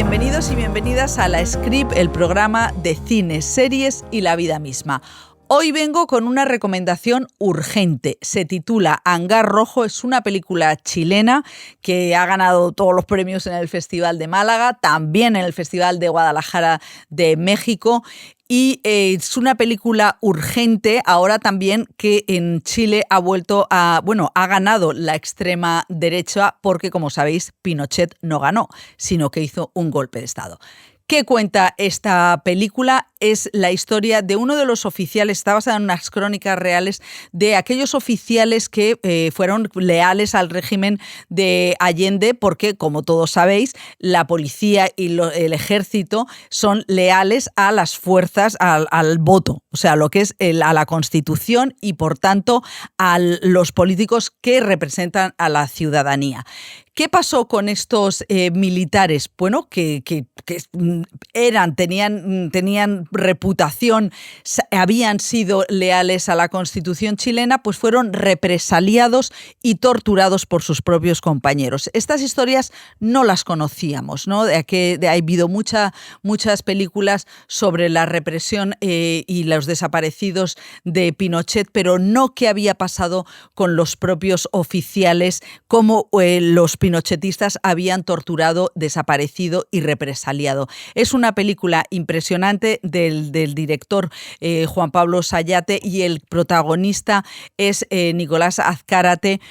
Bienvenidos y bienvenidas a La Script, el programa de cine, series y la vida misma. Hoy vengo con una recomendación urgente. Se titula Hangar Rojo. Es una película chilena que ha ganado todos los premios en el Festival de Málaga, también en el Festival de Guadalajara de México. Y es una película urgente ahora también que en Chile ha ganado la extrema derecha porque, como sabéis, Pinochet no ganó, sino que hizo un golpe de Estado. ¿Qué cuenta esta película? Es la historia de uno de los oficiales, está basada en unas crónicas reales de aquellos oficiales que fueron leales al régimen de Allende, porque, como todos sabéis, la policía y el ejército son leales a las fuerzas, al voto, o sea, lo que es a la Constitución y, por tanto, a los políticos que representan a la ciudadanía. ¿Qué pasó con estos militares? Bueno, que tenían reputación, habían sido leales a la Constitución chilena, pues fueron represaliados y torturados por sus propios compañeros. Estas historias no las conocíamos, ¿no? Ha habido muchas películas sobre la represión y los desaparecidos de Pinochet, pero no qué había pasado con los propios oficiales, cómo los pinochetistas habían torturado, desaparecido y represaliado. Es una película impresionante del director Juan Pablo Sayate, y el protagonista es Nicolás Azcárate.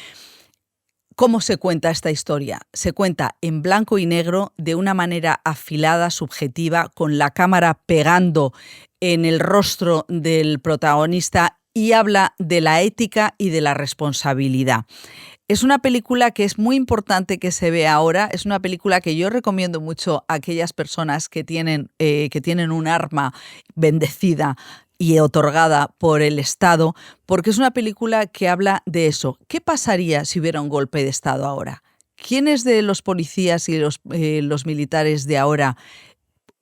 ¿Cómo se cuenta esta historia? Se cuenta en blanco y negro, de una manera afilada, subjetiva, con la cámara pegando en el rostro del protagonista, y habla de la ética y de la responsabilidad. Es una película que es muy importante que se vea ahora. Es una película que yo recomiendo mucho a aquellas personas que tienen un arma bendecida y otorgada por el Estado, porque es una película que habla de eso. ¿Qué pasaría si hubiera un golpe de Estado ahora? ¿Quiénes de los policías y los militares de ahora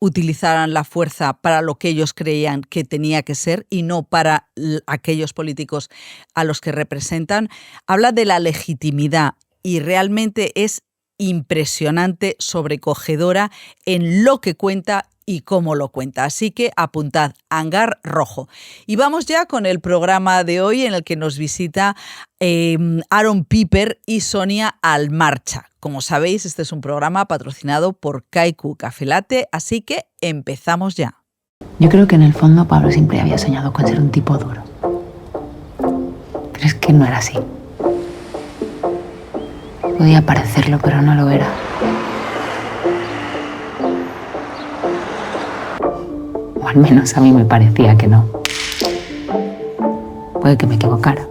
utilizaran la fuerza para lo que ellos creían que tenía que ser y no para aquellos políticos a los que representan? Habla de la legitimidad y realmente es impresionante, sobrecogedora en lo que cuenta y cómo lo cuenta. Así que apuntad, Hangar Rojo. Y vamos ya con el programa de hoy, en el que nos visita Aaron Piper y Sonia Almarcha. Como sabéis, este es un programa patrocinado por Kaiku Café Latte, así que empezamos ya. Yo creo que en el fondo Pablo siempre había soñado con ser un tipo duro. Pero es que no era así. Podía parecerlo, pero no lo era. O al menos a mí me parecía que no. Puede que me equivocara.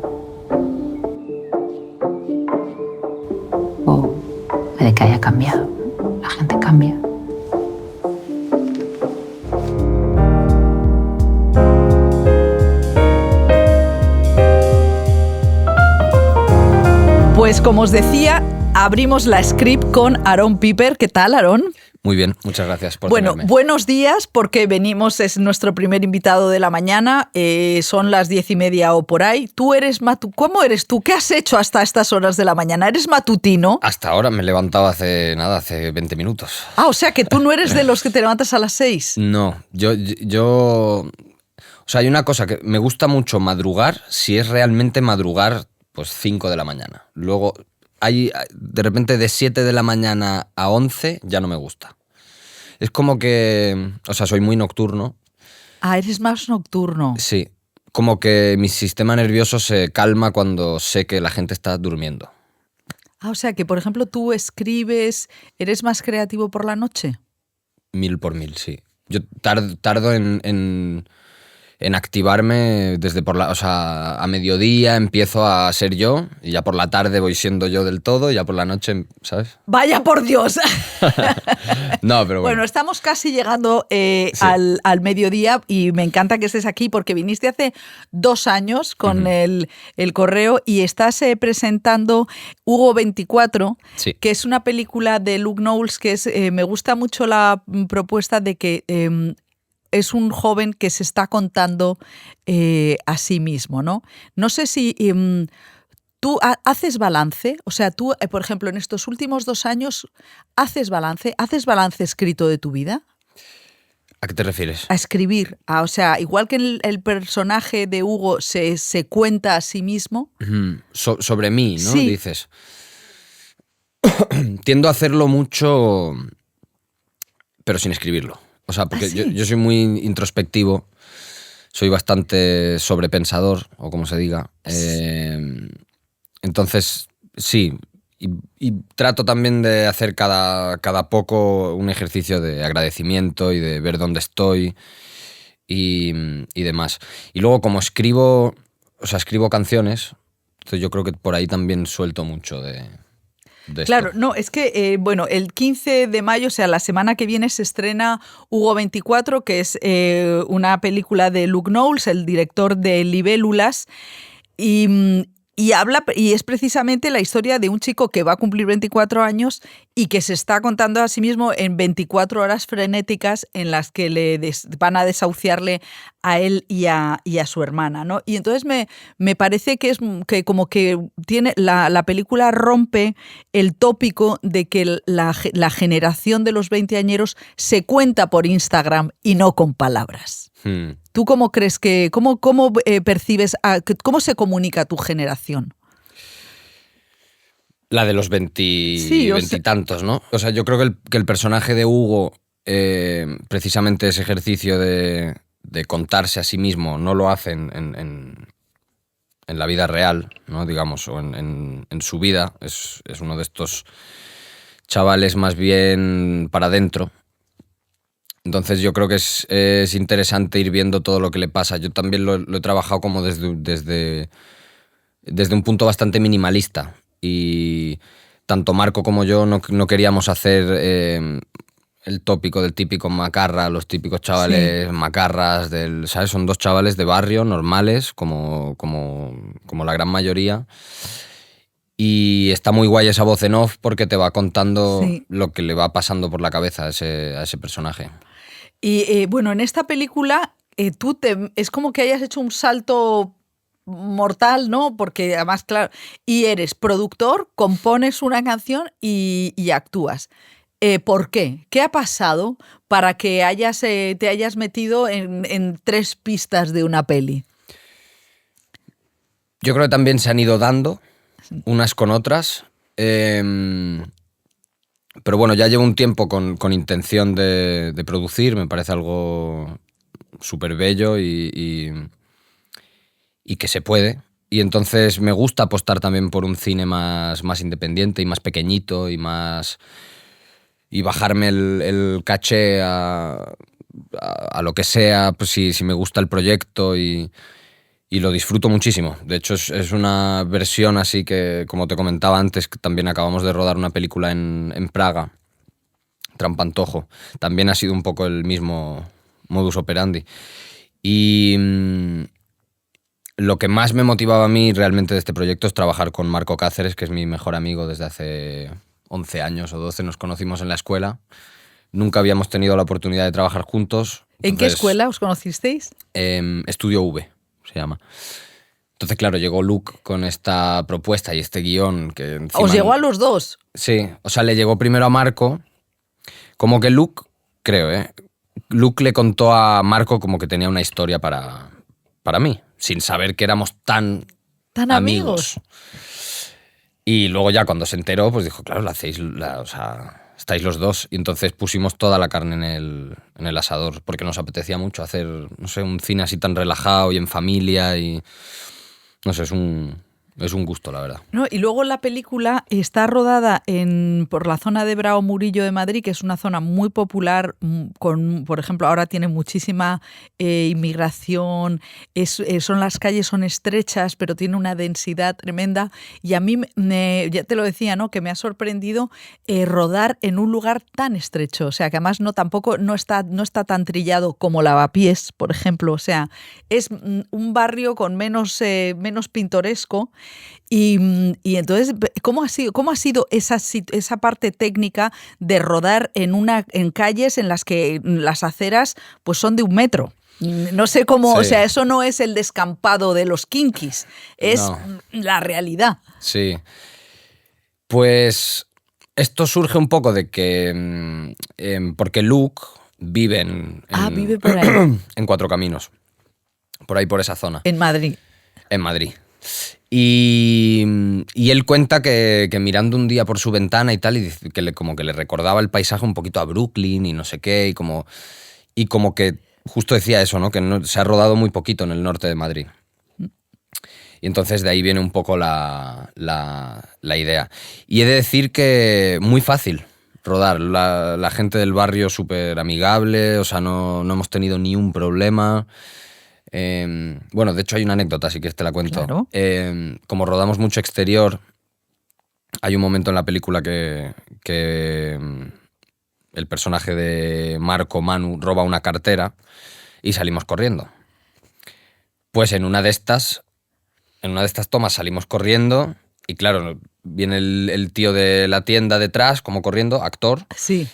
O puede que haya cambiado. La gente cambia. Pues como os decía, abrimos La Script con Aaron Piper. ¿Qué tal, Aaron? Muy bien, muchas gracias por tenerme. Buenos días, porque es nuestro primer invitado de la mañana, son las 10:30 o por ahí. ¿Cómo eres tú? ¿Qué has hecho hasta estas horas de la mañana? ¿Eres matutino? Hasta ahora me he levantado hace 20 minutos. O sea que tú no eres de los que te levantas a las 6. No, yo... O sea, hay una cosa que me gusta mucho madrugar, si es realmente madrugar, pues 5 de la mañana. Luego, de repente de 7 de la mañana a 11 ya no me gusta. Es como que... O sea, soy muy nocturno. Eres más nocturno. Sí, como que mi sistema nervioso se calma cuando sé que la gente está durmiendo. O sea que, por ejemplo, tú escribes, ¿eres más creativo por la noche? 1000 por 1000, sí. Yo tardo en activarme desde a mediodía empiezo a ser yo, y ya por la tarde voy siendo yo del todo, y ya por la noche, ¿sabes? ¡Vaya por Dios! No, pero bueno. Bueno, estamos casi llegando Sí. al mediodía, y me encanta que estés aquí porque viniste hace 2 años con el Correo y estás presentando Hugo 24, Sí. que es una película de Luke Knowles que me gusta mucho la propuesta de que es un joven que se está contando a sí mismo, ¿no? No sé si ¿Tú haces balance? O sea, tú, por ejemplo, en estos últimos 2 años, ¿haces balance? ¿Haces balance escrito de tu vida? ¿A qué te refieres? A escribir. O sea, igual que el personaje de Hugo se cuenta a sí mismo. Sobre mí, ¿no? Sí. Dices. Tiendo a hacerlo mucho, pero sin escribirlo. O sea, porque ¿Sí? yo soy muy introspectivo, soy bastante sobrepensador, o como se diga. Entonces, sí. Y trato también de hacer cada poco un ejercicio de agradecimiento y de ver dónde estoy y demás. Y luego, como escribo canciones, entonces yo creo que por ahí también suelto mucho de Claro, esto. no, es que, bueno, el 15 de mayo, o sea, la semana que viene se estrena Hugo 24, que es una película de Luke Knowles, el director de Libélulas, y es precisamente la historia de un chico que va a cumplir 24 años y que se está contando a sí mismo en 24 horas frenéticas en las que van a desahuciarle a él y a su hermana, ¿no? Y entonces me parece que como que tiene la película rompe el tópico de que la generación de los veinteañeros se cuenta por Instagram y no con palabras. ¿Tú cómo crees cómo percibes, cómo se comunica tu generación? La de los Sí, veintitantos, ¿no? O sea, yo creo que el personaje de Hugo, precisamente ese ejercicio de contarse a sí mismo, no lo hace en la vida real, ¿no? Digamos, o en su vida. Es uno de estos chavales más bien para adentro. Entonces yo creo que es interesante ir viendo todo lo que le pasa. Yo también lo he trabajado como desde un punto bastante minimalista. Y tanto Marco como yo no queríamos hacer el tópico del típico macarra, los típicos chavales macarras, ¿sabes? Son 2 chavales de barrio, normales, como la gran mayoría. Y está muy guay esa voz en off porque te va contando lo que le va pasando por la cabeza a ese personaje. Y bueno, en esta película es como que hayas hecho un salto mortal, ¿no? Porque además, claro, y eres productor, compones una canción y actúas. ¿Por qué? ¿Qué ha pasado para que te hayas metido en 3 pistas de una peli? Yo creo que también se han ido dando unas con otras. Pero bueno, ya llevo un tiempo con intención de producir, me parece algo súper bello y que se puede. Y entonces me gusta apostar también por un cine más independiente y más pequeñito y bajarme el caché a lo que sea, pues si me gusta el proyecto y lo disfruto muchísimo. De hecho, es una versión así que, como te comentaba antes, que también acabamos de rodar una película en Praga, Trampantojo. También ha sido un poco el mismo modus operandi. Y lo que más me motivaba a mí realmente de este proyecto es trabajar con Marco Cáceres, que es mi mejor amigo desde hace 11 años o 12. Nos conocimos en la escuela. Nunca habíamos tenido la oportunidad de trabajar juntos. ¿En qué escuela os conocisteis? Estudio V, se llama. Entonces, claro, llegó Luke con esta propuesta y este guión que encima... ¿Os llegó a los dos? Sí, o sea, le llegó primero a Marco, como que Luke, creo, Luke le contó a Marco como que tenía una historia para mí, sin saber que éramos tan amigos. Y luego ya cuando se enteró, pues dijo, claro, o sea, estáis los dos. Y entonces pusimos toda la carne en el asador, porque nos apetecía mucho hacer, no sé, un cine así tan relajado y en familia y... No sé, es un gusto, la verdad. No, y luego la película está rodada por la zona de Brao Murillo de Madrid, que es una zona muy popular, por ejemplo, ahora tiene muchísima inmigración, las calles son estrechas, pero tiene una densidad tremenda. Y a mí, ya te lo decía, ¿no? Que me ha sorprendido rodar en un lugar tan estrecho. O sea, que además no está tan trillado como Lavapiés, por ejemplo. O sea, es un barrio con menos pintoresco. Y entonces, ¿cómo ha sido esa parte técnica de rodar en calles en las que las aceras pues son de 1 metro? No sé cómo, Sí. o sea, eso no es el descampado de los kinkis, es No. la realidad. Sí. Pues esto surge un poco de que... porque Luke vive Vive por ahí, en Cuatro Caminos, por ahí por esa zona, en Madrid. en Madrid. Y él cuenta que mirando un día por su ventana y tal, y dice que como que le recordaba el paisaje un poquito a Brooklyn y no sé qué, y como que justo decía eso, ¿no? Que se ha rodado muy poquito en el norte de Madrid. Y entonces de ahí viene un poco la idea. Y he de decir que muy fácil rodar. La gente del barrio súper amigable, o sea, no hemos tenido ni un problema. Bueno, de hecho hay una anécdota, si quieres te la cuento. Claro. Como rodamos mucho exterior, hay un momento en la película que el personaje de Marco Manu roba una cartera y salimos corriendo. Pues en una de estas tomas salimos corriendo y claro, viene el tío de la tienda detrás, como corriendo, actor, Sí.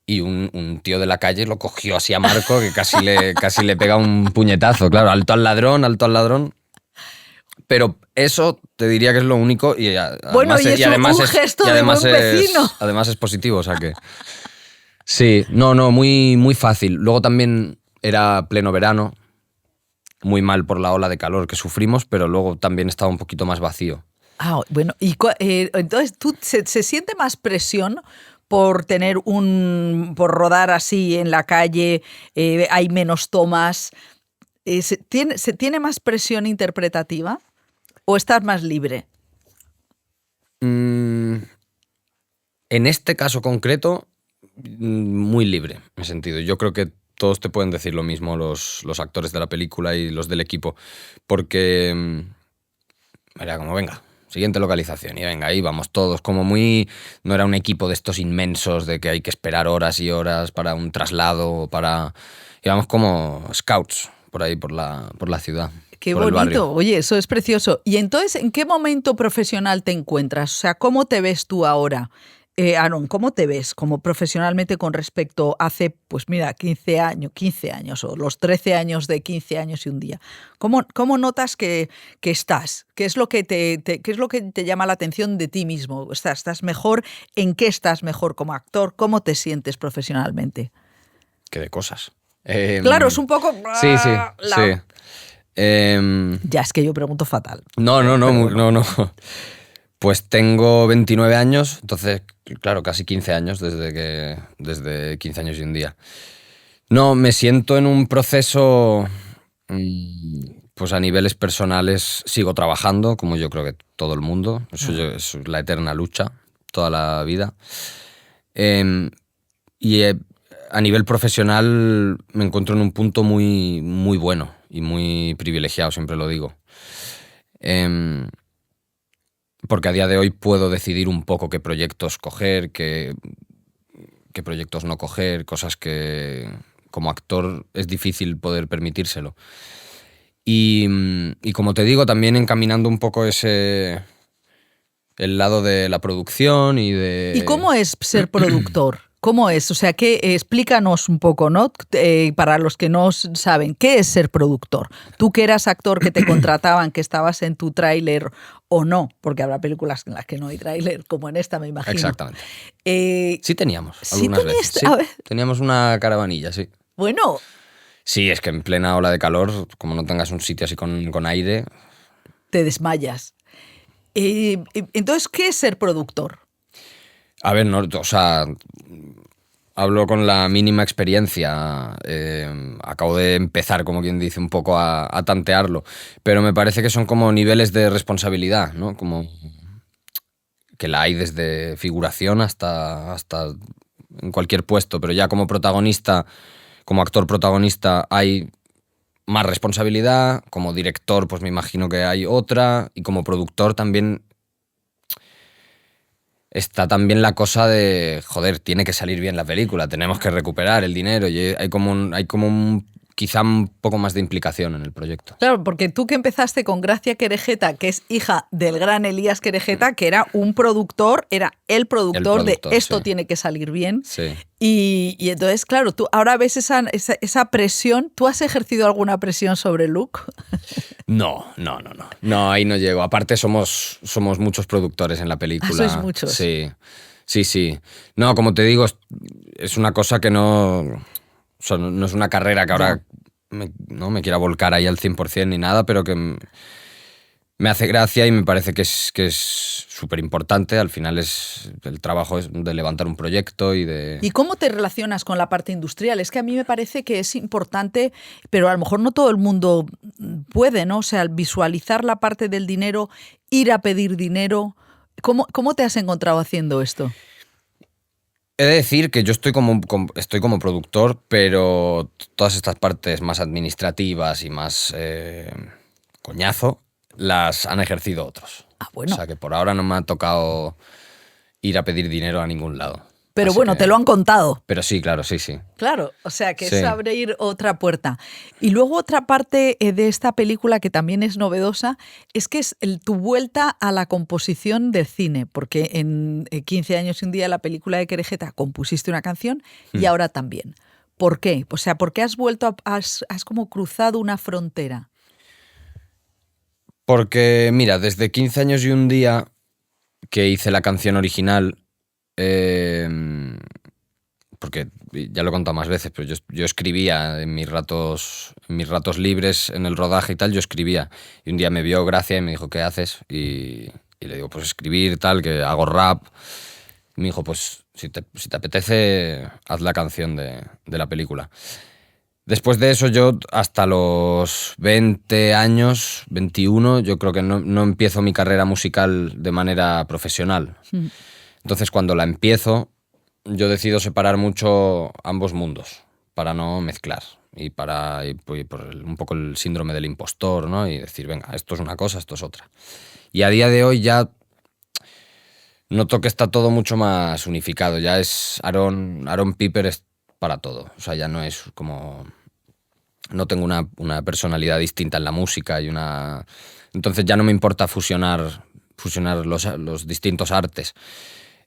y un tío de la calle lo cogió así a Marco que casi le pega un puñetazo, claro, alto al ladrón. Pero eso te diría que es lo único y Bueno, y es un es- gesto y de además buen es- vecino. además es positivo, o sea que... Sí, no, muy, muy fácil. Luego también era pleno verano, muy mal por la ola de calor que sufrimos, pero luego también estaba un poquito más vacío. Bueno, y entonces se siente más presión por por rodar así en la calle, hay menos tomas. ¿Se tiene más presión interpretativa o estás más libre? Mm, en este caso concreto, muy libre, en ese sentido. Yo creo que todos te pueden decir lo mismo, los actores de la película y los del equipo, porque era como, venga, siguiente localización, y venga, ahí vamos todos, como muy... No era un equipo de estos inmensos de que hay que esperar horas y horas para un traslado, íbamos como scouts por ahí, por la ciudad. Qué por el bonito, barrio. oye, eso es precioso. Y entonces, ¿en qué momento profesional te encuentras? O sea, ¿cómo te ves tú ahora? Aaron, ¿cómo te ves como profesionalmente con respecto hace, pues mira, 15 años o los 13 años de 15 años y un día? ¿Cómo notas que estás? ¿Qué es lo que qué es lo que te llama la atención de ti mismo? ¿Estás mejor? ¿En qué estás mejor como actor? ¿Cómo te sientes profesionalmente? Qué de cosas. Claro, es un poco... Sí. Ya, es que yo pregunto fatal. No, Pero bueno. no. Pues tengo 29 años, entonces, claro, casi 15 años desde 15 años y un día. No, me siento en un proceso, pues a niveles personales sigo trabajando, como yo creo que todo el mundo. Es la eterna lucha, toda la vida. Y a nivel profesional me encuentro en un punto muy, muy bueno y muy privilegiado, siempre lo digo. Porque a día de hoy puedo decidir un poco qué proyectos coger, qué proyectos no coger, cosas que como actor es difícil poder permitírselo. Y como te digo, también encaminando un poco el lado de la producción y de... ¿Y cómo es ser productor? ¿Cómo es? O sea, explícanos un poco, ¿no? Para los que no saben, ¿qué es ser productor? Tú que eras actor, que te contrataban, que estabas en tu tráiler o no, porque habrá películas en las que no hay tráiler, como en esta, me imagino. Exactamente. Sí teníamos, ¿sí algunas tenías? veces. Sí, A ver. teníamos una caravanilla, sí. Bueno, Sí, es que en plena ola de calor, como no tengas un sitio así con aire... te desmayas. Entonces, ¿qué es ser productor? A ver, no, o sea, hablo con la mínima experiencia. Acabo de empezar, como quien dice, un poco a tantearlo. Pero me parece que son como niveles de responsabilidad, ¿no? Como que la hay desde figuración hasta en cualquier puesto. Pero ya como protagonista, como actor protagonista, hay más responsabilidad. Como director, pues me imagino que hay otra. Y como productor también... Está también la cosa de, joder, tiene que salir bien la película, tenemos que recuperar el dinero y hay como un quizá un poco más de implicación en el proyecto. Claro, porque tú que empezaste con Gracia Querejeta, que es hija del gran Elías Querejeta, que era un productor, era el productor de esto sí. tiene que salir bien. Sí. Y entonces, claro, tú ahora ves esa presión. ¿Tú has ejercido alguna presión sobre Luke? No. No, ahí no llego. Aparte somos muchos productores en la película. Sois muchos. Sí. No, como te digo, es una cosa que no... O sea, no es una carrera que ahora no me quiera volcar ahí al 100% ni nada, pero que me hace gracia y me parece que es súper importante. Al final el trabajo es de levantar un proyecto y de... ¿Y cómo te relacionas con la parte industrial? Es que a mí me parece que es importante, pero a lo mejor no todo el mundo puede, ¿no? O sea, visualizar la parte del dinero, ir a pedir dinero. ¿Cómo te has encontrado haciendo esto? He de decir que yo estoy como productor, pero todas estas partes más administrativas y más coñazo las han ejercido otros. Ah, bueno. O sea que por ahora no me ha tocado ir a pedir dinero a ningún lado. Pero Así bueno, que... te lo han contado. Pero sí, claro, sí. Claro, o sea que Sí. es abrir otra puerta. Y luego otra parte de esta película que también es novedosa es que es tu vuelta a la composición del cine, porque en 15 años y un día, la película de Querejeta, compusiste una canción y ahora también. ¿Por qué? O sea, ¿por qué has vuelto, has como cruzado una frontera? Porque, mira, desde 15 años y un día que hice la canción original, porque ya lo he contado más veces, pero yo escribía en mis ratos libres, en el rodaje y tal, yo escribía. Y un día me vio Gracia y me dijo, ¿qué haces? Y le digo, pues escribir, tal, que hago rap. Y me dijo, pues si te apetece, haz la canción de la película. Después de eso, yo hasta los 20 años, 21, yo creo que no empiezo mi carrera musical de manera profesional. Entonces, cuando la empiezo, yo decido separar mucho ambos mundos para no mezclar y por un poco el síndrome del impostor, ¿no? Y decir, venga, esto es una cosa, esto es otra. Y a día de hoy ya noto que está todo mucho más unificado. Ya es Aaron Piper es para todo. O sea, ya no es como... No tengo una personalidad distinta en la música y una... Entonces ya no me importa fusionar los distintos artes.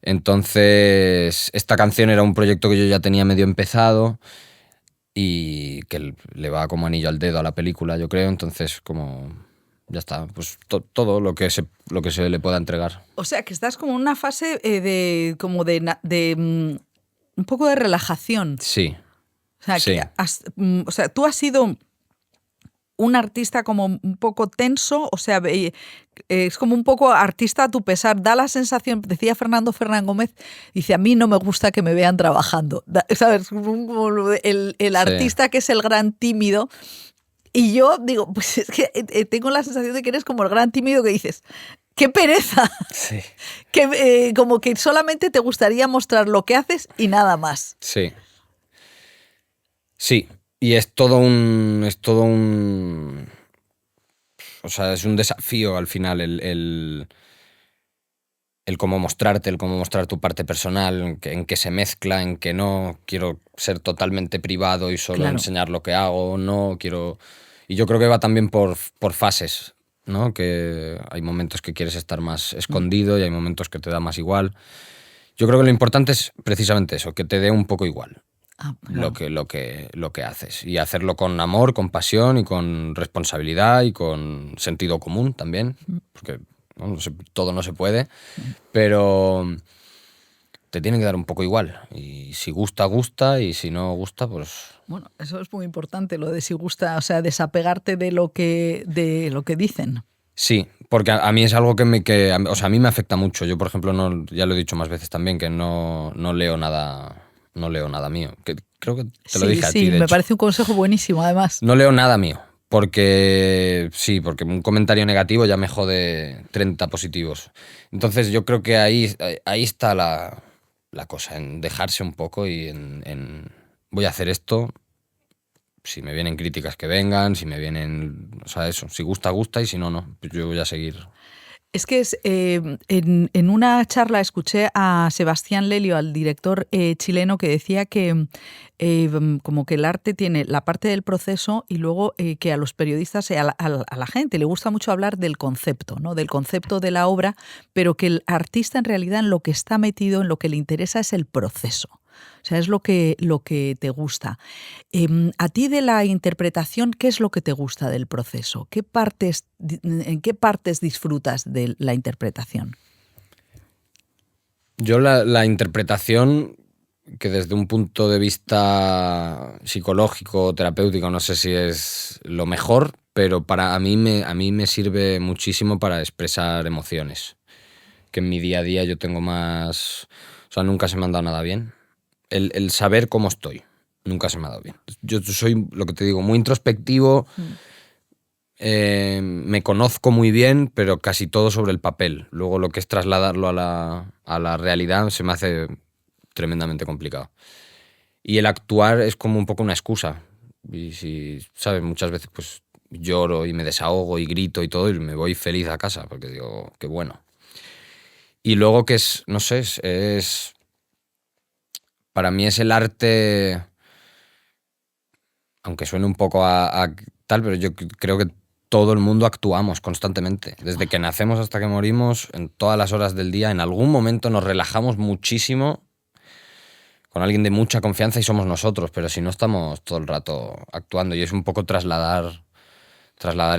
Entonces, esta canción era un proyecto que yo ya tenía medio empezado y que le va como anillo al dedo a la película, yo creo. Entonces, como ya está, pues todo lo que se le pueda entregar. O sea, que estás como en una fase de un poco de relajación. Sí. O sea, Sí. Tú has sido un artista como un poco tenso, o sea, es como un poco artista a tu pesar. Da la sensación, decía Fernando Fernán Gómez, dice, a mí no me gusta que me vean trabajando. ¿Sabes? Como el artista que es el gran tímido. Y yo digo, pues es que tengo la sensación de que eres como el gran tímido que dices, ¡qué pereza! Sí. Que como que solamente te gustaría mostrar lo que haces y nada más. Sí. Sí. Y es todo un... O sea, es un desafío al final el cómo mostrarte, el cómo mostrar tu parte personal, en qué se mezcla, en qué no. Quiero ser totalmente privado y solo enseñar lo que hago, no quiero... Y yo creo que va también por fases, ¿no? Que hay momentos que quieres estar más escondido y hay momentos que te da más igual. Yo creo que lo importante es precisamente eso, que te dé un poco igual. Lo que haces y hacerlo con amor, con pasión y con responsabilidad y con sentido común también, porque todo no se puede, pero te tiene que dar un poco igual y si gusta, gusta y si no gusta, pues... Bueno, eso es muy importante, lo de si gusta, o sea, desapegarte de lo que dicen. Sí, porque a mí es algo que a mí me afecta mucho. Yo, por ejemplo, ya lo he dicho más veces también, que no leo nada... No leo nada mío. Creo que te lo dije a ti, de me hecho. parece un consejo buenísimo, además. No leo nada mío, porque un comentario negativo ya me jode 30 positivos. Entonces yo creo que ahí está la cosa, en dejarse un poco y en voy a hacer esto, si me vienen críticas que vengan, si me vienen... O sea, eso, si gusta, gusta y si no, no. Pues yo voy a seguir. Es que en una charla escuché a Sebastián Lelio, al director chileno, que decía que como que el arte tiene la parte del proceso y luego que a los periodistas y a la gente le gusta mucho hablar del concepto, ¿no? Del concepto de la obra, pero que el artista en realidad en lo que está metido, en lo que le interesa es el proceso. O sea, es lo que te gusta. A ti de la interpretación, ¿qué es lo que te gusta del proceso? ¿En qué partes disfrutas de la interpretación? Yo la interpretación, que desde un punto de vista psicológico, terapéutico, no sé si es lo mejor, pero a mí me sirve muchísimo para expresar emociones. Que en mi día a día yo tengo más... O sea, nunca se me ha dado nada bien. El saber cómo estoy, nunca se me ha dado bien. Yo soy, lo que te digo, muy introspectivo, me conozco muy bien, pero casi todo sobre el papel. Luego lo que es trasladarlo a la realidad se me hace tremendamente complicado. Y el actuar es como un poco una excusa. Y si, ¿sabes? Muchas veces pues lloro y me desahogo y grito y todo y me voy feliz a casa porque digo, qué bueno. Y luego que es, no sé, para mí es el arte, aunque suene un poco a tal, pero yo creo que todo el mundo actuamos constantemente. Desde que nacemos hasta que morimos, en todas las horas del día, en algún momento nos relajamos muchísimo con alguien de mucha confianza y somos nosotros, pero si no estamos todo el rato actuando y es un poco trasladar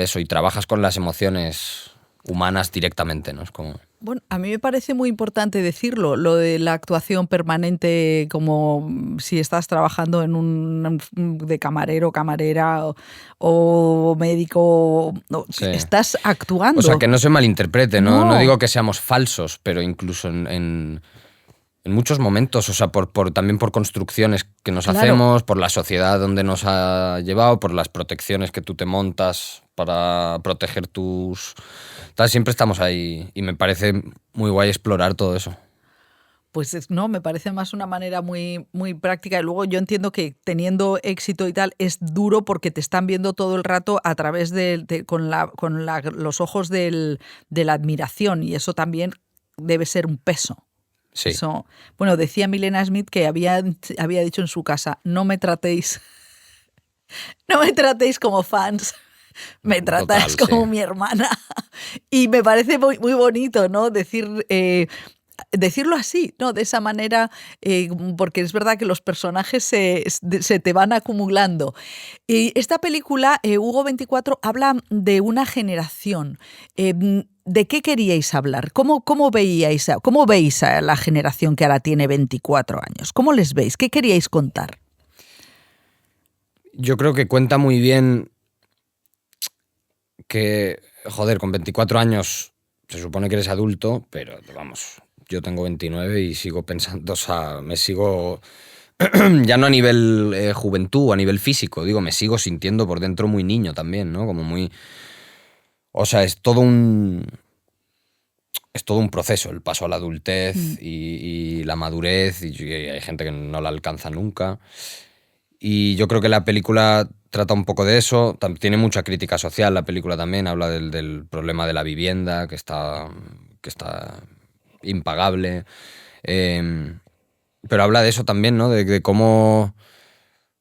eso y trabajas con las emociones humanas directamente, ¿no? Es como... Bueno, a mí me parece muy importante decirlo, lo de la actuación permanente, como si estás trabajando en de camarero, camarera o médico, Sí. estás actuando. O sea, que no se malinterprete, No. no digo que seamos falsos, pero incluso en muchos momentos, o sea, también por construcciones que nos Claro. hacemos, por la sociedad donde nos ha llevado, por las protecciones que tú te montas para proteger tus... Siempre estamos ahí y me parece muy guay explorar todo eso. Pues no, me parece más una manera muy, muy práctica. Y luego yo entiendo que teniendo éxito y tal es duro porque te están viendo todo el rato a través con los ojos de la admiración y eso también debe ser un peso. Sí. Eso, bueno, decía Milena Smith que había dicho en su casa, no me tratéis como fans. Me tratas Total, como sí. mi hermana. Y me parece muy, muy bonito, ¿no? Decirlo así, ¿no? De esa manera, porque es verdad que los personajes se te van acumulando. Y esta película, Hugo 24, habla de una generación. ¿De qué queríais hablar? ¿Cómo veis a la generación que ahora tiene 24 años? ¿Cómo les veis? ¿Qué queríais contar? Yo creo que cuenta muy bien que, joder, con 24 años se supone que eres adulto, pero vamos, yo tengo 29 y sigo pensando, o sea, me sigo, ya no a nivel juventud, a nivel físico, digo, me sigo sintiendo por dentro muy niño también, ¿no? Como muy... O sea, es todo un proceso, el paso a la adultez y la madurez, y hay gente que no la alcanza nunca. Y yo creo que la película trata un poco de eso. Tiene mucha crítica social la película también. Habla del problema de la vivienda, que está impagable. Pero habla de eso también, ¿no? De cómo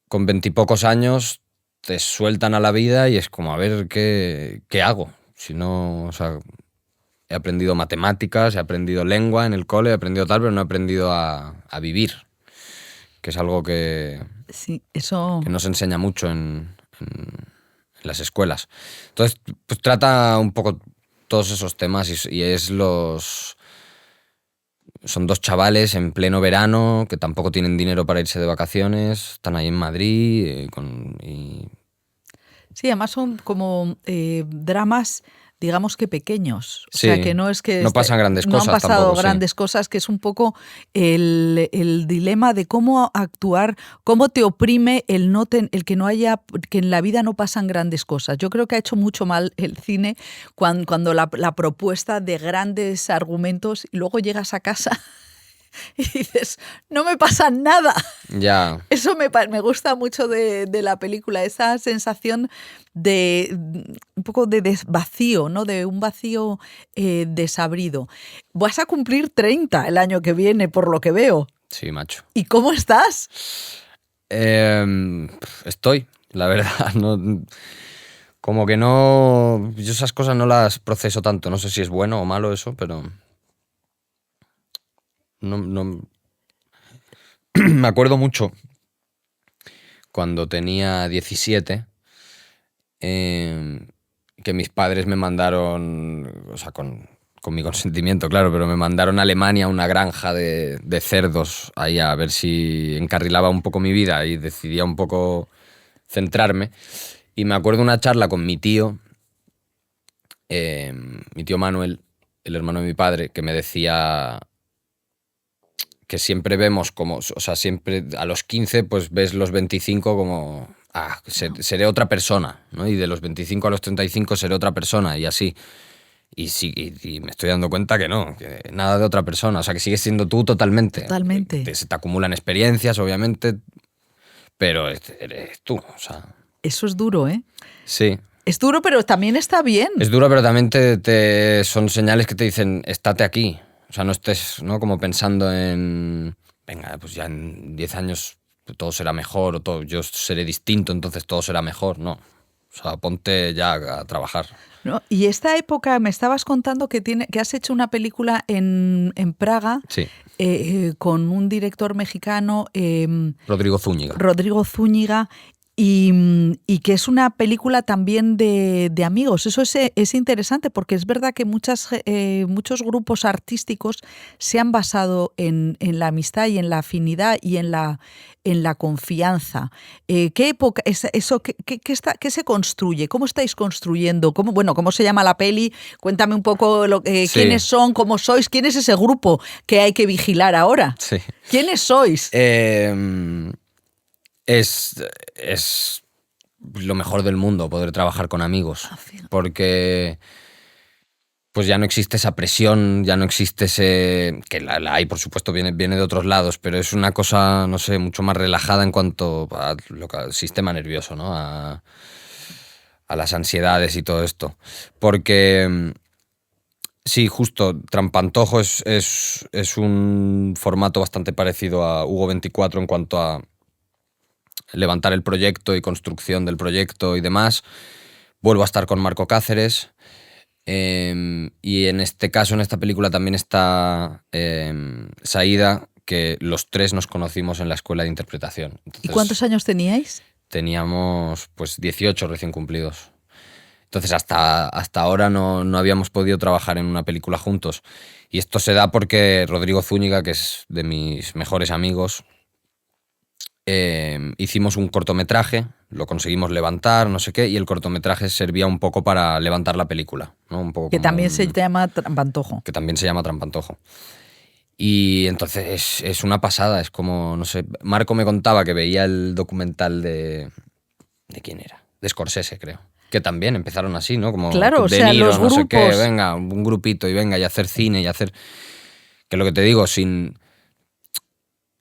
con 20 y pocos años te sueltan a la vida y es como, a ver, ¿qué hago? Si no, o sea, he aprendido matemáticas, he aprendido lengua en el cole, he aprendido tal, pero no he aprendido a vivir, que es algo que... Sí, eso... que no se enseña mucho en las escuelas. Entonces, pues trata un poco todos esos temas y son dos chavales en pleno verano que tampoco tienen dinero para irse de vacaciones, están ahí en Madrid Sí, además son como dramas, digamos que pequeños. O Sí, sea, que no es que... no pasan grandes cosas No han pasado tampoco, sí. grandes cosas, que es un poco el dilema de cómo actuar, cómo te oprime el que en la vida no pasan grandes cosas. Yo creo que ha hecho mucho mal el cine cuando la propuesta de grandes argumentos y luego llegas a casa y dices, no me pasa nada. Ya. Eso me gusta mucho de la película, esa sensación de un poco de vacío, ¿no? De un vacío desabrido. Vas a cumplir 30 el año que viene, por lo que veo. Sí, macho. ¿Y cómo estás? Estoy, la verdad. No, como que no. Yo esas cosas no las proceso tanto. No sé si es bueno o malo eso, pero. No. Me acuerdo mucho cuando tenía 17, que mis padres me mandaron, o sea, con mi consentimiento, claro, pero me mandaron a Alemania a una granja de cerdos, ahí a ver si encarrilaba un poco mi vida y decidía un poco centrarme. Y me acuerdo una charla con mi tío Manuel, el hermano de mi padre, que me decía que siempre vemos como, o sea, siempre a los 15 pues ves los 25 como, seré otra persona, ¿no? Y de los 25 a los 35 seré otra persona y así. Y sí, y me estoy dando cuenta que no, que nada de otra persona, o sea, que sigues siendo tú totalmente. Totalmente. Se te acumulan experiencias, obviamente, pero eres tú, o sea. Eso es duro, ¿eh? Sí. Es duro, pero también está bien. Es duro, pero también son señales que te dicen, estate aquí. O sea, no estés, ¿no? Como pensando en, venga, pues ya en 10 años todo será mejor, o todo, yo seré distinto, entonces todo será mejor. No. O sea, ponte ya a trabajar. ¿No? Y esta época, me estabas contando que has hecho una película en Praga, Sí. con un director mexicano, Rodrigo Zúñiga. Rodrigo Zúñiga, y que es una película también de amigos. Eso es interesante porque es verdad que muchos grupos artísticos se han basado en la amistad y en la afinidad y en la confianza. ¿Qué época es eso? ¿Qué se construye? ¿Cómo estáis construyendo? ¿Cómo se llama la peli? Cuéntame un poco Sí. quiénes son, cómo sois, quién es ese grupo que hay que vigilar ahora. Sí. ¿Quiénes sois? Es lo mejor del mundo poder trabajar con amigos, porque pues ya no existe esa presión, ya no existe ese, que la hay, por supuesto, viene de otros lados, pero es una cosa, no sé, mucho más relajada en cuanto al sistema nervioso, ¿no? A las ansiedades y todo esto. Porque sí, justo, Trampantojo es un formato bastante parecido a Hugo 24 en cuanto a levantar el proyecto y construcción del proyecto y demás. Vuelvo a estar con Marco Cáceres, y en este caso, en esta película también está Saída, que los tres nos conocimos en la escuela de interpretación. Entonces, ¿Y cuántos años teníais? teníamos pues 18 recién cumplidos. Entonces hasta ahora no habíamos podido trabajar en una película juntos. Y esto se da porque Rodrigo Zúñiga, que es de mis mejores amigos, hicimos un cortometraje, lo conseguimos levantar, no sé qué, y el cortometraje servía un poco para levantar la película, ¿no? Un poco Que también se llama Trampantojo. Que también se llama Trampantojo. Y entonces es una pasada, es como, no sé, Marco me contaba que veía el documental ¿de quién era? De Scorsese, creo. Que también empezaron así, ¿no? Como claro, o De sea, Niro, los no sé qué, grupos. venga, un grupito y venga, y hacer cine y hacer... Que lo que te digo,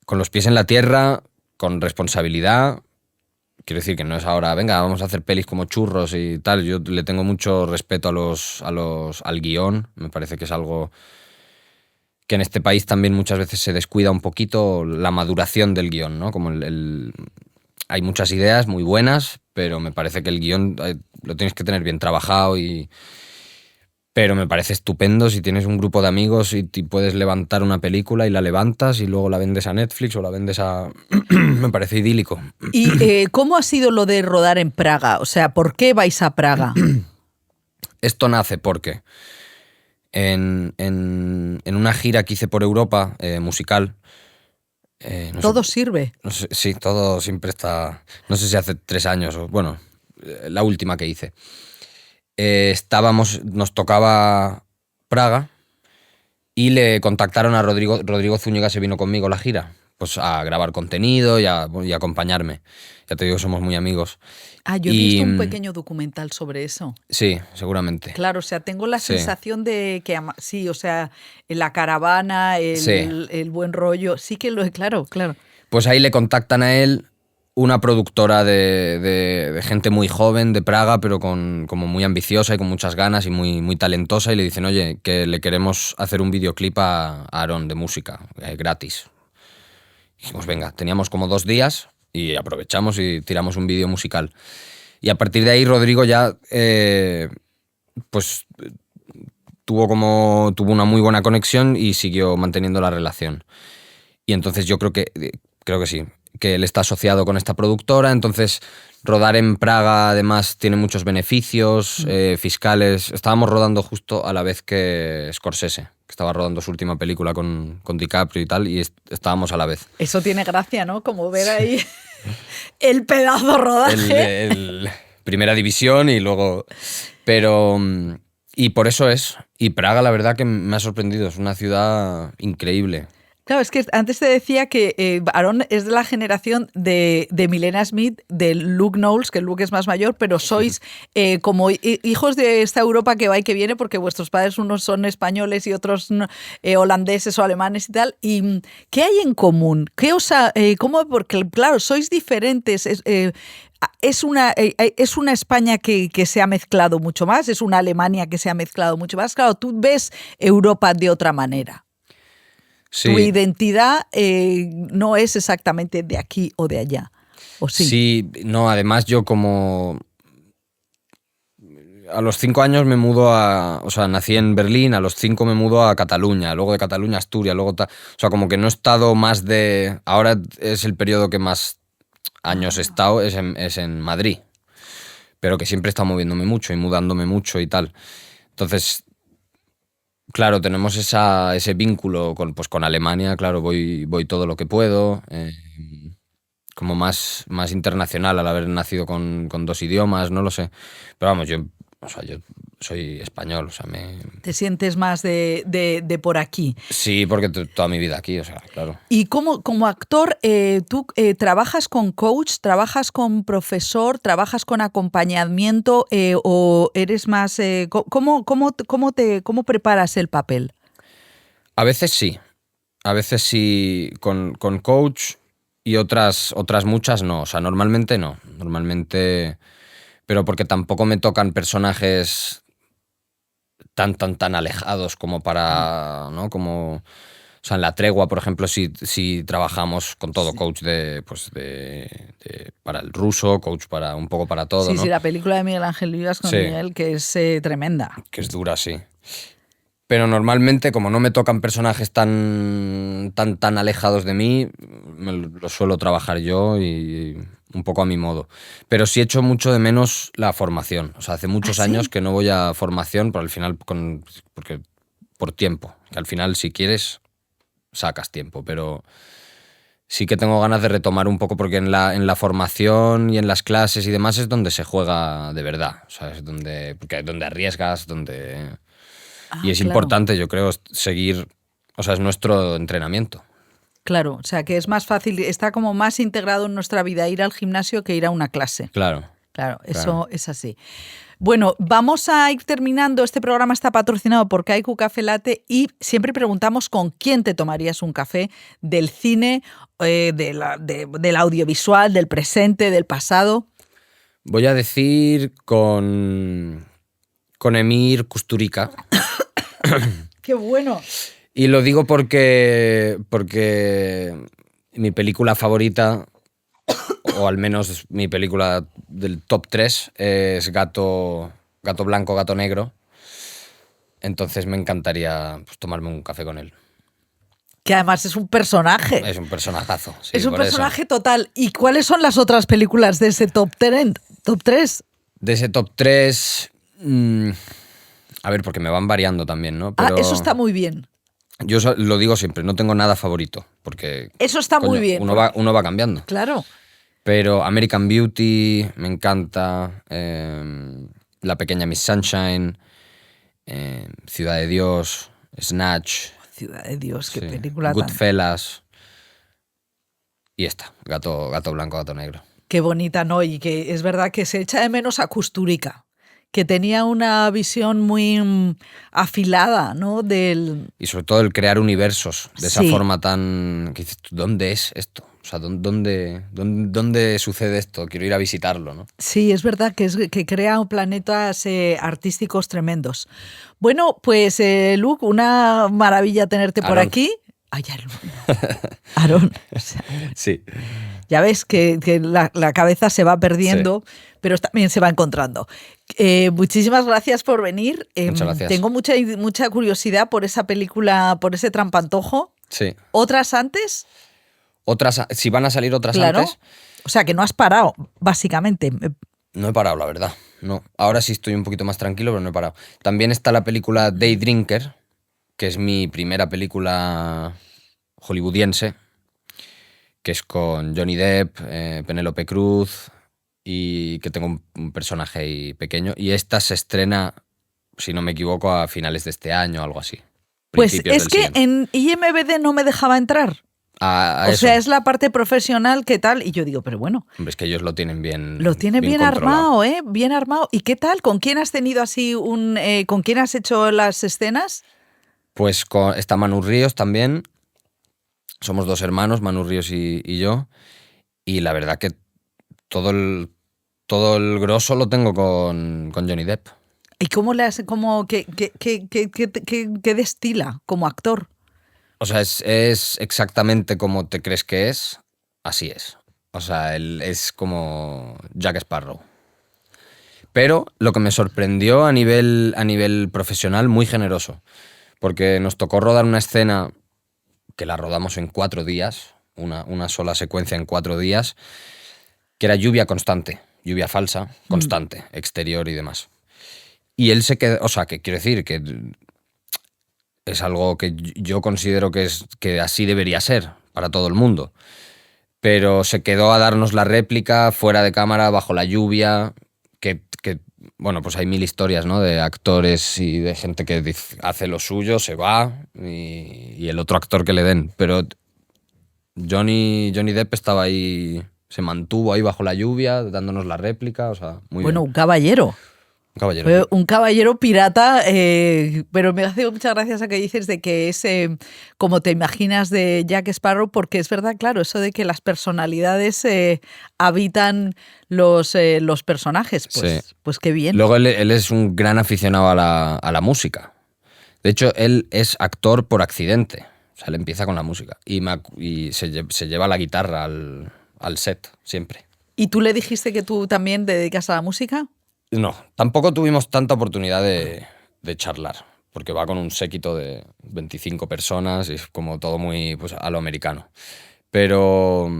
con los pies en la tierra, con responsabilidad. Quiero decir que no es ahora, venga, vamos a hacer pelis como churros y tal. Yo le tengo mucho respeto al guión. Me parece que es algo que en este país también muchas veces se descuida un poquito, la maduración del guión, ¿no? Como hay muchas ideas muy buenas, pero me parece que el guión lo tienes que tener bien trabajado pero me parece estupendo si tienes un grupo de amigos y puedes levantar una película y la levantas y luego la vendes a Netflix o la vendes a... Me parece idílico. ¿Y cómo ha sido lo de rodar en Praga? O sea, ¿por qué vais a Praga? Esto nace porque en una gira que hice por Europa, musical... Todo sirve. No sé, sí, todo siempre está... No sé si hace 3 años o... Bueno, la última que hice. Nos tocaba Praga y le contactaron a Rodrigo Zúñiga, se vino conmigo a la gira, pues a grabar contenido y a acompañarme. Ya te digo, somos muy amigos. Yo he visto un pequeño documental sobre eso. Sí, seguramente. Claro, o sea, tengo la Sí. sensación de que sí, o sea, la caravana, el buen rollo, sí que claro. Pues ahí le contactan a él una productora de gente muy joven de Praga, pero como muy ambiciosa y con muchas ganas y muy, muy talentosa, y le dicen, oye, que le queremos hacer un videoclip a Aaron de música, gratis. Dijimos, venga, teníamos como 2 días y aprovechamos y tiramos un vídeo musical. Y a partir de ahí Rodrigo ya pues tuvo una muy buena conexión y siguió manteniendo la relación. Y entonces yo creo que sí, que él está asociado con esta productora, entonces rodar en Praga además tiene muchos beneficios fiscales. Estábamos rodando justo a la vez que Scorsese, que estaba rodando su última película con DiCaprio y tal, y estábamos a la vez. Eso tiene gracia, ¿no? Como ver ahí el pedazo rodaje. El primera división y luego... Pero... Y por eso es. Y Praga, la verdad que me ha sorprendido. Es una ciudad increíble. Claro, es que antes te decía que Aaron es de la generación de Milena Smith, de Luke Knowles, que Luke es más mayor, pero sois como hijos de esta Europa que va y que viene, porque vuestros padres unos son españoles y otros holandeses o alemanes y tal. ¿Y qué hay en común? ¿Cómo? Porque, claro, sois diferentes. Es una España que se ha mezclado mucho más, es una Alemania que se ha mezclado mucho más. Claro, tú ves Europa de otra manera. Sí. Tu identidad no es exactamente de aquí o de allá, ¿o sí? Sí, no, además yo como... A los 5 años me mudo o sea, nací en Berlín, a los 5 me mudo a Cataluña, luego de Cataluña a Asturias, luego... O sea, como que no he estado más de... Ahora es el periodo que más años he estado, es en Madrid, pero que siempre he estado moviéndome mucho y mudándome mucho y tal. Entonces... Claro, tenemos ese vínculo con Alemania, claro, voy todo lo que puedo, como más internacional al haber nacido con 2 idiomas, no lo sé. Pero vamos, yo soy español, o sea, ¿Te sientes más de por aquí? Sí, porque toda mi vida aquí, o sea, claro. Y como actor, ¿tú trabajas con coach, trabajas con profesor, trabajas con acompañamiento o eres más... ¿Cómo preparas el papel? A veces sí con coach y otras muchas no, o sea, normalmente no, pero porque tampoco me tocan personajes tan alejados como para, ¿no? Como, o sea, en La Tregua, por ejemplo, sí trabajamos con todo, sí. Coach para el ruso, coach un poco para todo, sí, ¿no? Sí, la película de Miguel Ángel Vivas con Miguel, que es tremenda. Que es dura, sí. Pero normalmente, como no me tocan personajes tan alejados de mí, lo suelo trabajar yo y un poco a mi modo. Pero sí echo mucho de menos la formación. O sea, hace muchos años que no voy a formación, pero al final porque por tiempo. Que al final, si quieres, sacas tiempo. Pero sí que tengo ganas de retomar un poco, porque en la formación y en las clases y demás es donde se juega de verdad. O sea, es donde arriesgas, donde... Y es importante, yo creo, seguir, o sea, es nuestro entrenamiento. Claro, o sea, que es más fácil, está como más integrado en nuestra vida ir al gimnasio que ir a una clase. Claro. Eso es así. Bueno, vamos a ir terminando. Este programa está patrocinado por Kaiku Café Latte y siempre preguntamos con quién te tomarías un café, del cine, del audiovisual, del presente, del pasado. Voy a decir con Emir Kusturica. ¡Qué bueno! Y lo digo porque mi película favorita, o al menos mi película del top 3, es Gato Blanco, Gato Negro. Entonces me encantaría tomarme un café con él. Que además es un personaje. Es un personajazo. Sí, es un personaje total. ¿Y cuáles son las otras películas de ese top 3? De ese top 3... a ver, porque me van variando también, ¿no? Pero eso está muy bien. Yo lo digo siempre, no tengo nada favorito, porque... Eso está muy bien. Uno va cambiando. Claro. Pero American Beauty me encanta, La pequeña Miss Sunshine, Ciudad de Dios, Snatch... Ciudad de Dios, qué película Goodfellas. y esta, gato blanco, gato negro. Qué bonita, ¿no? Y que es verdad que se echa de menos a Kusturica, que tenía una visión muy afilada, ¿no? Y sobre todo el crear universos de esa Sí. forma tan... que dices tú, ¿dónde es esto? O sea, ¿dónde sucede esto? Quiero ir a visitarlo, ¿no? Sí, es verdad que crea planetas artísticos tremendos. Bueno, pues Luke, una maravilla tenerte por Aarón. aquí. Ay, Aarón. O sea, Sí. ya ves que la cabeza se va perdiendo, pero también se va encontrando. Muchísimas gracias por venir. Muchas gracias. Tengo mucha curiosidad por esa película, por ese trampantojo. Sí. ¿Otras antes? Si van a salir otras Claro. antes, O sea, que no has parado, básicamente. no he parado, la verdad. No. Ahora sí estoy un poquito más tranquilo, pero no he parado. También está la película Day Drinker, que es mi primera película hollywoodiense, que es con Johnny Depp, Penélope Cruz, y que tengo un personaje ahí pequeño. Y esta se estrena, si no me equivoco, a finales de este año o algo así. Pues Principios es del que siguiente. en IMBD no me dejaba entrar. A O eso. sea, es la parte profesional, ¿qué tal? Y yo digo, pero bueno, Hombre, es que ellos lo tienen bien. lo tiene bien controlado. armado, ¿eh? Bien armado. ¿Y qué tal? ¿Con quién has tenido así ¿con quién has hecho las escenas? Pues está Manu Ríos también. Somos dos hermanos, Manu Ríos y yo. Y la verdad que todo el grosso lo tengo con Johnny Depp. ¿Y cómo le hace, qué destila como actor? O sea, es exactamente como te crees que es, así es. O sea, él es como Jack Sparrow. Pero lo que me sorprendió a nivel profesional, muy generoso. Porque nos tocó rodar una escena que la rodamos en 4 días, una sola secuencia en 4 días, que era lluvia constante, lluvia falsa, constante, exterior y demás. Y él se quedó, o sea, que quiero decir que es algo que yo considero que así debería ser para todo el mundo. Pero se quedó a darnos la réplica fuera de cámara, bajo la lluvia, bueno, pues hay 1000 historias, ¿no? De actores y de gente que hace lo suyo, se va y el otro actor que le den. Pero Johnny Depp estaba ahí, se mantuvo ahí bajo la lluvia, dándonos la réplica, o sea, muy Bueno, bien. un caballero. Un caballero. Fue Sí. un caballero pirata, pero me hace muchas gracias a que dices de que es como te imaginas de Jack Sparrow, porque es verdad, claro, eso de que las personalidades habitan los personajes, pues qué bien. Luego él es un gran aficionado a la música. De hecho, él es actor por accidente. O sea, él empieza con la música. Y se lleva la guitarra al set, siempre. ¿Y tú le dijiste que tú también te dedicas a la música? No, tampoco tuvimos tanta oportunidad de charlar, porque va con un séquito de 25 personas y es como todo muy pues, a lo americano. Pero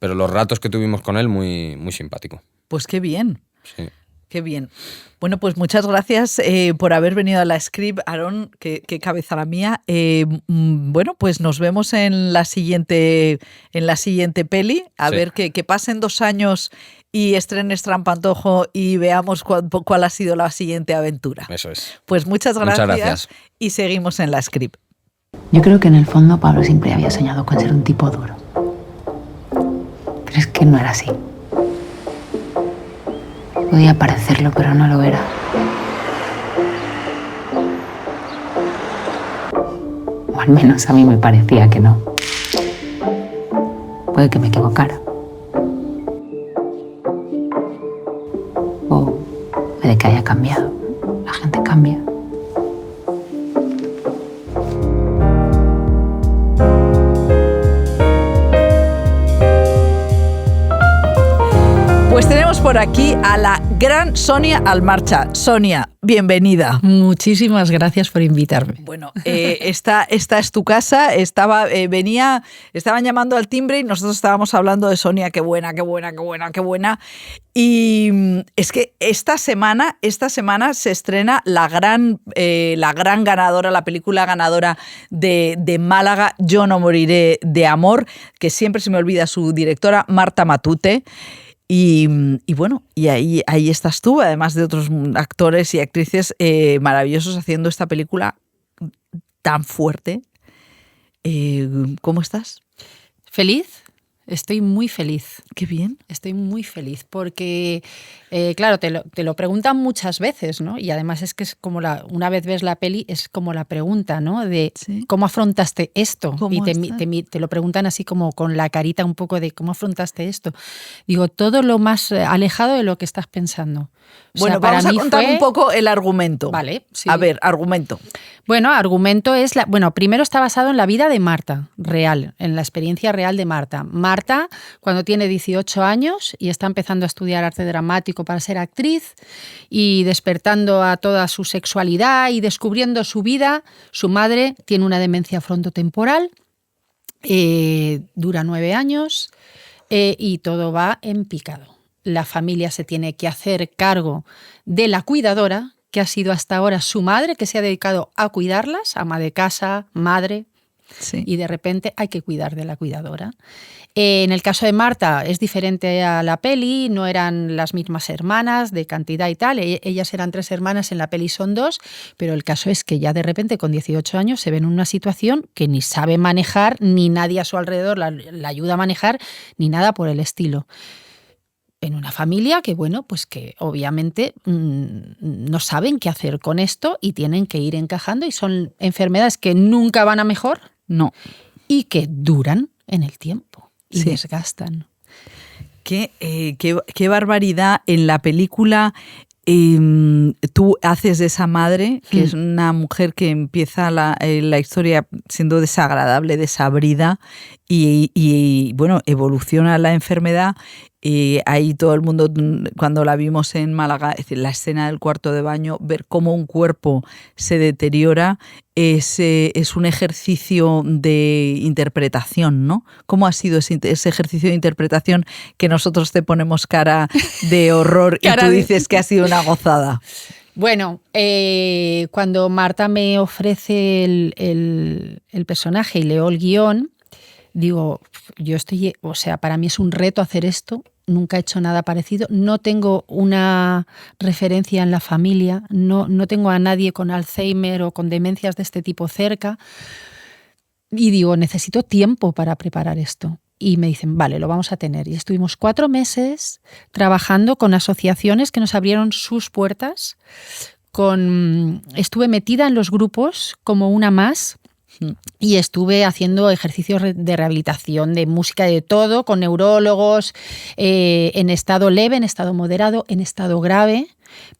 los ratos que tuvimos con él, muy, muy simpático. Pues qué bien. Sí. Qué bien. Bueno, pues muchas gracias por haber venido a la Script, Aarón, qué cabeza la mía. Bueno, pues nos vemos en la siguiente peli, a ver que pasen 2 años y estrenes Trampantojo y veamos cuál ha sido la siguiente aventura. Eso es. Pues muchas gracias, Muchas gracias. Y seguimos en la Script. Yo creo que en el fondo Pablo siempre había soñado con ser un tipo duro. Pero es que no era así. Podía parecerlo, pero no lo era. O al menos a mí me parecía que no. Puede que me equivocara. O puede que haya cambiado. La gente cambia. Pues tenemos por aquí a la gran Sonia Almarcha. Sonia, bienvenida. Muchísimas gracias por invitarme. Bueno, esta es tu casa. Estaban llamando al timbre y nosotros estábamos hablando de Sonia, qué buena, qué buena, qué buena, qué buena. Y es que esta semana se estrena la gran ganadora, la película ganadora de Málaga, Yo no moriré de amor, que siempre se me olvida su directora, Marta Matute. Y bueno, y ahí estás tú, además de otros actores y actrices maravillosos haciendo esta película tan fuerte. ¿Cómo estás? Feliz, Estoy muy feliz. Qué bien. Estoy muy feliz porque, claro, te lo preguntan muchas veces, ¿no? Y además es que es como una vez ves la peli, es como la pregunta, ¿no? De Sí. ¿cómo afrontaste esto? ¿Cómo Y está? te lo preguntan así como con la carita un poco de ¿cómo afrontaste esto? Digo, todo lo más alejado de lo que estás pensando. O Bueno, sea, para vamos a mí contar fue- un poco el argumento. Vale, sí. A ver, argumento. Bueno, argumento es, primero está basado en la vida de Marta, real, en la experiencia real de Marta. Marta, cuando tiene 18 años y está empezando a estudiar arte dramático para ser actriz y despertando a toda su sexualidad y descubriendo su vida, su madre tiene una demencia frontotemporal, dura 9 años y todo va en picado. La familia se tiene que hacer cargo de la cuidadora, que ha sido hasta ahora su madre, que se ha dedicado a cuidarlas, ama de casa, madre, Sí. y de repente hay que cuidar de la cuidadora. En el caso de Marta es diferente a la peli, no eran las mismas hermanas de cantidad y tal, ellas eran 3 hermanas, en la peli son 2, pero el caso es que ya de repente con 18 años se ven en una situación que ni sabe manejar, ni nadie a su alrededor la ayuda a manejar, ni nada por el estilo. En una familia que, bueno, pues que obviamente no saben qué hacer con esto y tienen que ir encajando y son enfermedades que nunca van a mejor No. y que duran en el tiempo y Sí. desgastan. Qué barbaridad en la película. Tú haces de esa madre, que es una mujer que empieza la historia siendo desagradable, desabrida, y bueno, evoluciona la enfermedad. Y ahí todo el mundo, cuando la vimos en Málaga, es decir, la escena del cuarto de baño, ver cómo un cuerpo se deteriora es un ejercicio de interpretación, ¿no? ¿Cómo ha sido ese ejercicio de interpretación que nosotros te ponemos cara de horror y Cara tú de- dices que ha sido una gozada? Bueno, cuando Marta me ofrece el personaje y leo el guión, digo, para mí es un reto hacer esto, nunca he hecho nada parecido, no tengo una referencia en la familia, no tengo a nadie con Alzheimer o con demencias de este tipo cerca, y digo, necesito tiempo para preparar esto. Y me dicen, vale, lo vamos a tener. Y estuvimos 4 meses trabajando con asociaciones que nos abrieron sus puertas. Estuve metida en los grupos como una más y estuve haciendo ejercicios de rehabilitación, de música, de todo, con neurólogos, en estado leve, en estado moderado, en estado grave,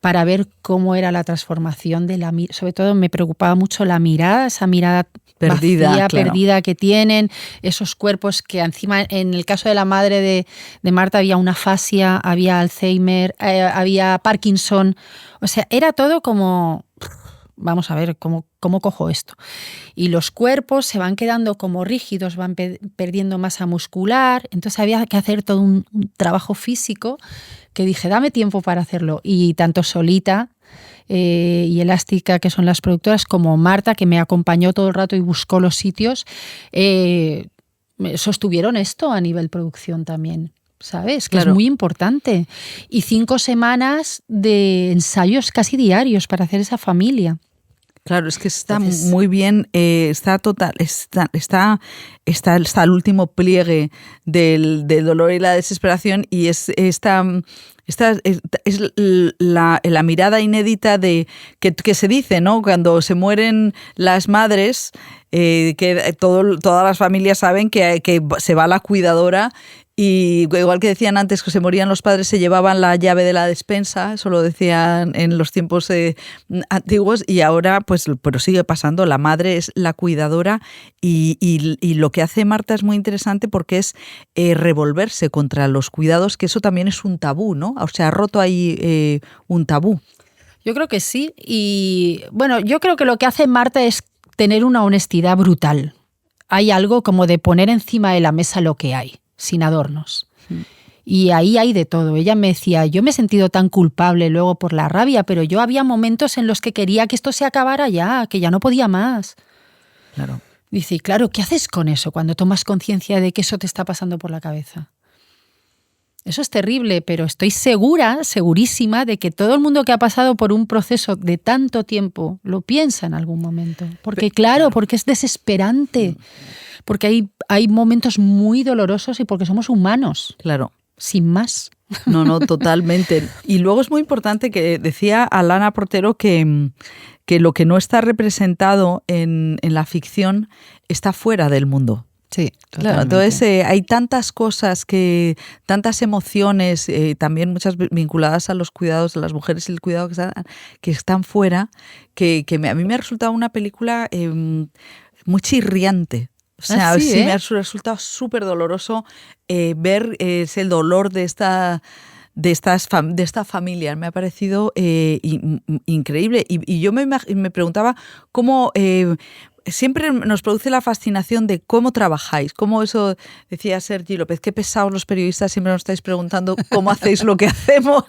para ver cómo era la transformación de sobre todo me preocupaba mucho la mirada, esa mirada Perdida, vacía, claro. perdida que tienen, esos cuerpos que encima, en el caso de la madre de Marta, había una afasia, había Alzheimer, había Parkinson, o sea, era todo como, vamos a ver, ¿cómo cojo esto? Y los cuerpos se van quedando como rígidos, van perdiendo masa muscular, entonces había que hacer todo un trabajo físico que dije, dame tiempo para hacerlo. Y tanto Solita y Elástica, que son las productoras, como Marta, que me acompañó todo el rato y buscó los sitios, sostuvieron esto a nivel producción también. ¿Sabes? Que Claro. Es muy importante. Y 5 semanas de ensayos casi diarios para hacer esa familia. Claro, es que está Entonces, muy bien, está el último pliegue del dolor y la desesperación, y es la mirada inédita de que se dice, ¿no? Cuando se mueren las madres, que todas las familias saben que se va la cuidadora. Y igual que decían antes que se morían los padres, se llevaban la llave de la despensa, eso lo decían en los tiempos antiguos, y ahora pero sigue pasando, la madre es la cuidadora, y lo que hace Marta es muy interesante porque es revolverse contra los cuidados, que eso también es un tabú, ¿no? O sea, ha roto ahí un tabú. yo creo que sí. Y bueno, yo creo que lo que hace Marta es tener una honestidad brutal. Hay algo como de poner encima de la mesa lo que hay, sin adornos. Y ahí hay de todo. Ella me decía, yo me he sentido tan culpable luego por la rabia, pero yo había momentos en los que quería que esto se acabara ya, que ya no podía más. Claro. Dice, claro, ¿qué haces con eso cuando tomas conciencia de que eso te está pasando por la cabeza? Eso es terrible, pero estoy segurísima de que todo el mundo que ha pasado por un proceso de tanto tiempo lo piensa en algún momento. Porque claro, porque es desesperante. porque hay momentos muy dolorosos y porque somos humanos, Claro. sin más. No, totalmente. Y luego es muy importante que decía Alana Portero que lo que no está representado en la ficción está fuera del mundo. Sí, Claro, entonces hay tantas cosas, tantas emociones, también muchas vinculadas a los cuidados de las mujeres y el cuidado que están fuera, que a mí me ha resultado una película muy chirriante. O sea, sí, me ha resultado súper doloroso ver el dolor de esta familia. Me ha parecido increíble. Y yo me preguntaba cómo... siempre nos produce la fascinación de cómo trabajáis, cómo eso, decía Sergi López, qué pesados los periodistas, siempre nos estáis preguntando cómo hacéis lo que hacemos.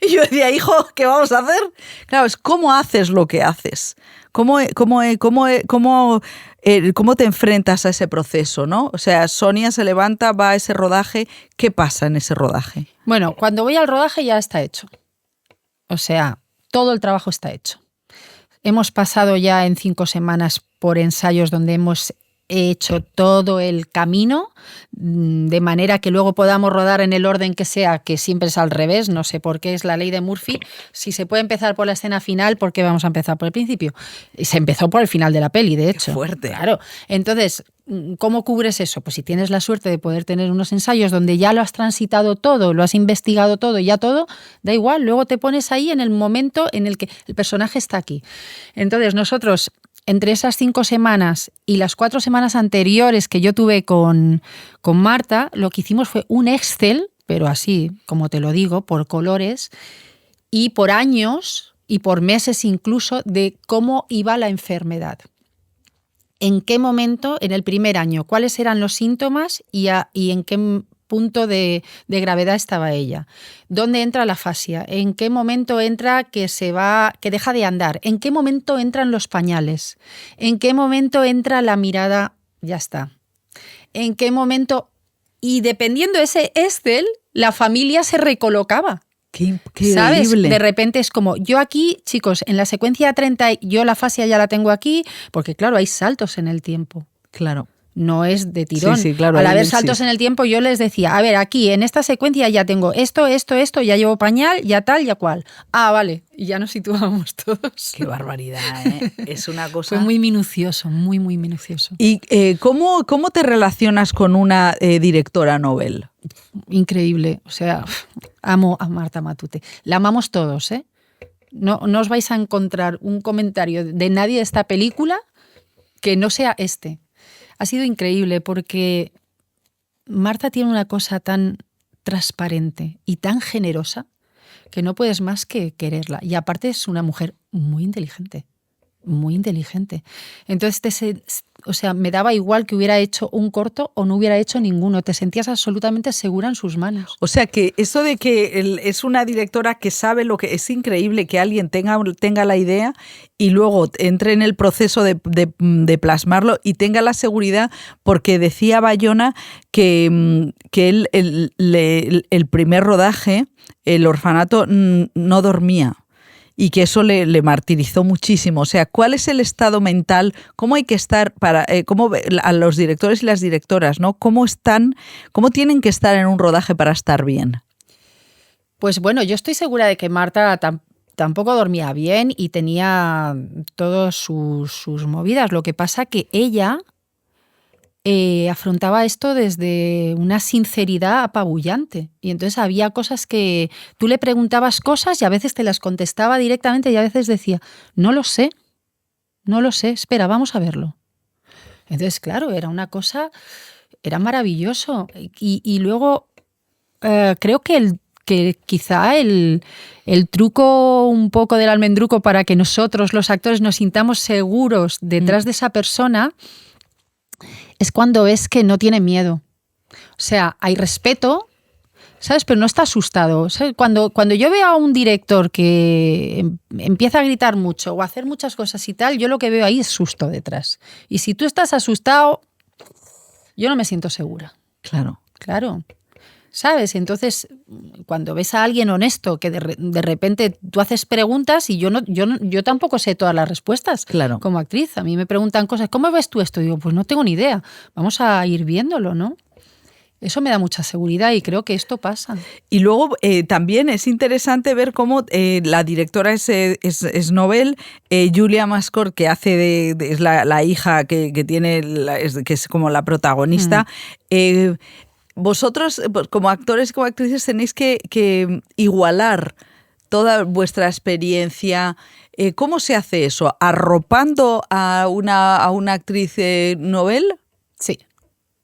Y yo decía, hijo, ¿qué vamos a hacer? Claro, es cómo haces lo que haces, cómo te enfrentas a ese proceso, ¿no? O sea, Sonia se levanta, va a ese rodaje, ¿qué pasa en ese rodaje? Bueno, cuando voy al rodaje ya está hecho. O sea, todo el trabajo está hecho. Hemos pasado ya en 5 semanas por ensayos donde hemos hecho todo el camino, de manera que luego podamos rodar en el orden que sea, que siempre es al revés, no sé por qué es la ley de Murphy. Si se puede empezar por la escena final, ¿por qué vamos a empezar por el principio? Se empezó por el final de la peli, de hecho. Qué fuerte. Claro. Entonces, ¿cómo cubres eso? Pues si tienes la suerte de poder tener unos ensayos donde ya lo has transitado todo, lo has investigado todo, ya todo, da igual, luego te pones ahí en el momento en el que el personaje está aquí. Entonces, nosotros, entre esas 5 semanas y las 4 semanas anteriores que yo tuve con Marta, lo que hicimos fue un Excel, pero así, como te lo digo, por colores y por años y por meses incluso, de cómo iba la enfermedad. ¿En qué momento, en el primer año, cuáles eran los síntomas y en qué punto de gravedad estaba ella? ¿Dónde entra la fascia? ¿En qué momento entra que deja de andar? ¿En qué momento entran los pañales? ¿En qué momento entra la mirada? Ya está. ¿En qué momento? Y dependiendo de ese Excel, la familia se recolocaba. Qué ¿Sabes? increíble. De repente es como, yo aquí, chicos, en la secuencia 30, yo la fascia ya la tengo aquí, porque claro, hay saltos en el tiempo. Claro. No es de tirón. Sí, claro, Al haber saltos en el tiempo, yo les decía, a ver, aquí, en esta secuencia ya tengo esto, ya llevo pañal, ya tal, ya cual. Ah, vale, y ya nos situábamos todos. Qué barbaridad, ¿eh? Es una cosa... Fue muy minucioso, muy, muy minucioso. ¿Y cómo te relacionas con una directora novel? Increíble, o sea, amo a Marta Matute. La amamos todos, ¿eh? No os vais a encontrar un comentario de nadie de esta película que no sea este. Ha sido increíble porque Marta tiene una cosa tan transparente y tan generosa que no puedes más que quererla. Y aparte es una mujer muy inteligente, muy inteligente. Entonces, o sea, me daba igual que hubiera hecho un corto o no hubiera hecho ninguno. Te sentías absolutamente segura en sus manos. O sea, que eso de que es una directora que sabe lo que... Es increíble que alguien tenga la idea y luego entre en el proceso de plasmarlo y tenga la seguridad, porque decía Bayona que el primer rodaje, el orfanato, no dormía. Y que eso le martirizó muchísimo. O sea, ¿cuál es el estado mental? ¿Cómo hay que estar cómo a los directores y las directoras, ¿no? ¿Cómo tienen que estar en un rodaje para estar bien? Pues bueno, yo estoy segura de que Marta tampoco dormía bien y tenía todas sus movidas. Lo que pasa que ella afrontaba esto desde una sinceridad apabullante. Y entonces había cosas que tú le preguntabas cosas y a veces te las contestaba directamente y a veces decía, no lo sé, espera, vamos a verlo. Entonces, claro, era una cosa, era maravilloso. Y luego creo que quizá el truco un poco del almendruco para que nosotros, los actores, nos sintamos seguros detrás de esa persona es cuando ves que no tiene miedo. O sea, hay respeto, ¿sabes? Pero no está asustado. ¿Sabes? Cuando yo veo a un director que empieza a gritar mucho o a hacer muchas cosas y tal, yo lo que veo ahí es susto detrás. Y si tú estás asustado, yo no me siento segura. Claro. Claro. ¿sabes? Entonces, cuando ves a alguien honesto que de repente tú haces preguntas y yo tampoco sé todas las respuestas Claro. como actriz. A mí me preguntan cosas, ¿cómo ves tú esto? Digo, pues no tengo ni idea, vamos a ir viéndolo, ¿no? Eso me da mucha seguridad y creo que esto pasa. Y luego también es interesante ver cómo la directora es Nobel, Julia Mascort, que hace es la hija que tiene, que es como la protagonista. Vosotros, como actores y como actrices, tenéis que igualar toda vuestra experiencia. ¿Cómo se hace eso? ¿Arropando a una actriz Nobel? Sí.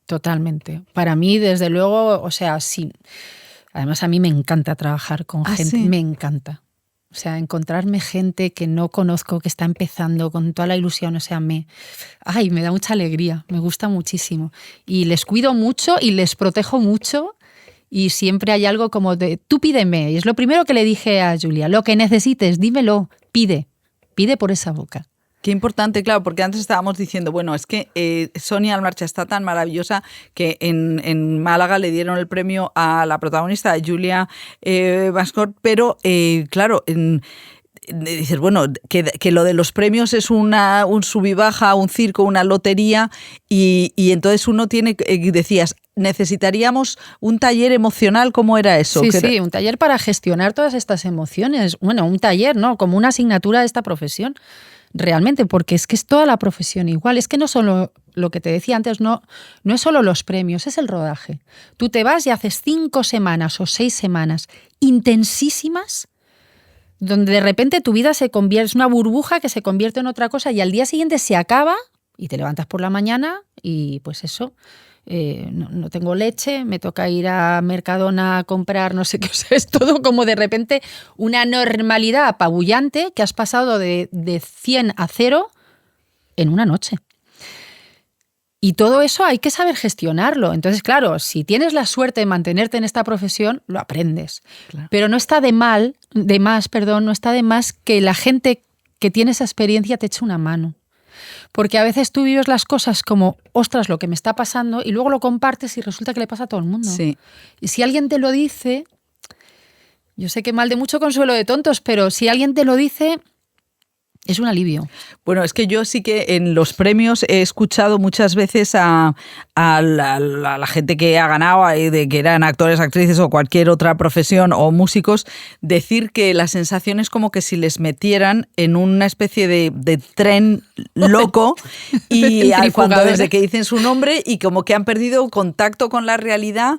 Totalmente. Para mí, desde luego, o sea, sí. Además, a mí me encanta trabajar con gente. ¿Sí? Me encanta. O sea, encontrarme gente que no conozco, que está empezando con toda la ilusión. O sea, me da mucha alegría. Me gusta muchísimo. Y les cuido mucho y les protejo mucho. Y siempre hay algo como de, tú pídeme. Y es lo primero que le dije a Julia. Lo que necesites, dímelo. Pide. Pide por esa boca. Qué importante, claro, porque antes estábamos diciendo, bueno, es que Sonia Almarcha está tan maravillosa que en Málaga le dieron el premio a la protagonista, Julia Mascort, pero claro, dices, bueno, que lo de los premios es un sub y baja, un circo, una lotería, y entonces uno tiene, decías, necesitaríamos un taller emocional, ¿cómo era eso? Sí, un taller para gestionar todas estas emociones. Bueno, un taller, ¿no? Como una asignatura de esta profesión. Realmente, porque es que es toda la profesión igual. Es que no solo lo que te decía antes, no es solo los premios, es el rodaje. Tú te vas y haces 5 semanas o 6 semanas intensísimas, donde de repente tu vida se convierte, es una burbuja que se convierte en otra cosa y al día siguiente se acaba y te levantas por la mañana y pues eso, no tengo leche, me toca ir a Mercadona a comprar no sé qué, o sea, es todo como de repente una normalidad apabullante que has pasado de 100 a 0 en una noche. Y todo eso hay que saber gestionarlo. Entonces, claro, si tienes la suerte de mantenerte en esta profesión, lo aprendes. Claro. Pero no está de más que la gente que tiene esa experiencia te eche una mano. Porque a veces tú vives las cosas como, ostras, lo que me está pasando, y luego lo compartes y resulta que le pasa a todo el mundo. Sí. Y si alguien te lo dice, yo sé que mal de mucho consuelo de tontos, pero si alguien te lo dice, es un alivio. Bueno, es que yo sí que en los premios he escuchado muchas veces a la gente que ha ganado, de que eran actores, actrices o cualquier otra profesión o músicos, decir que la sensación es como que si les metieran en una especie de tren loco y cuando desde que dicen su nombre y como que han perdido contacto con la realidad.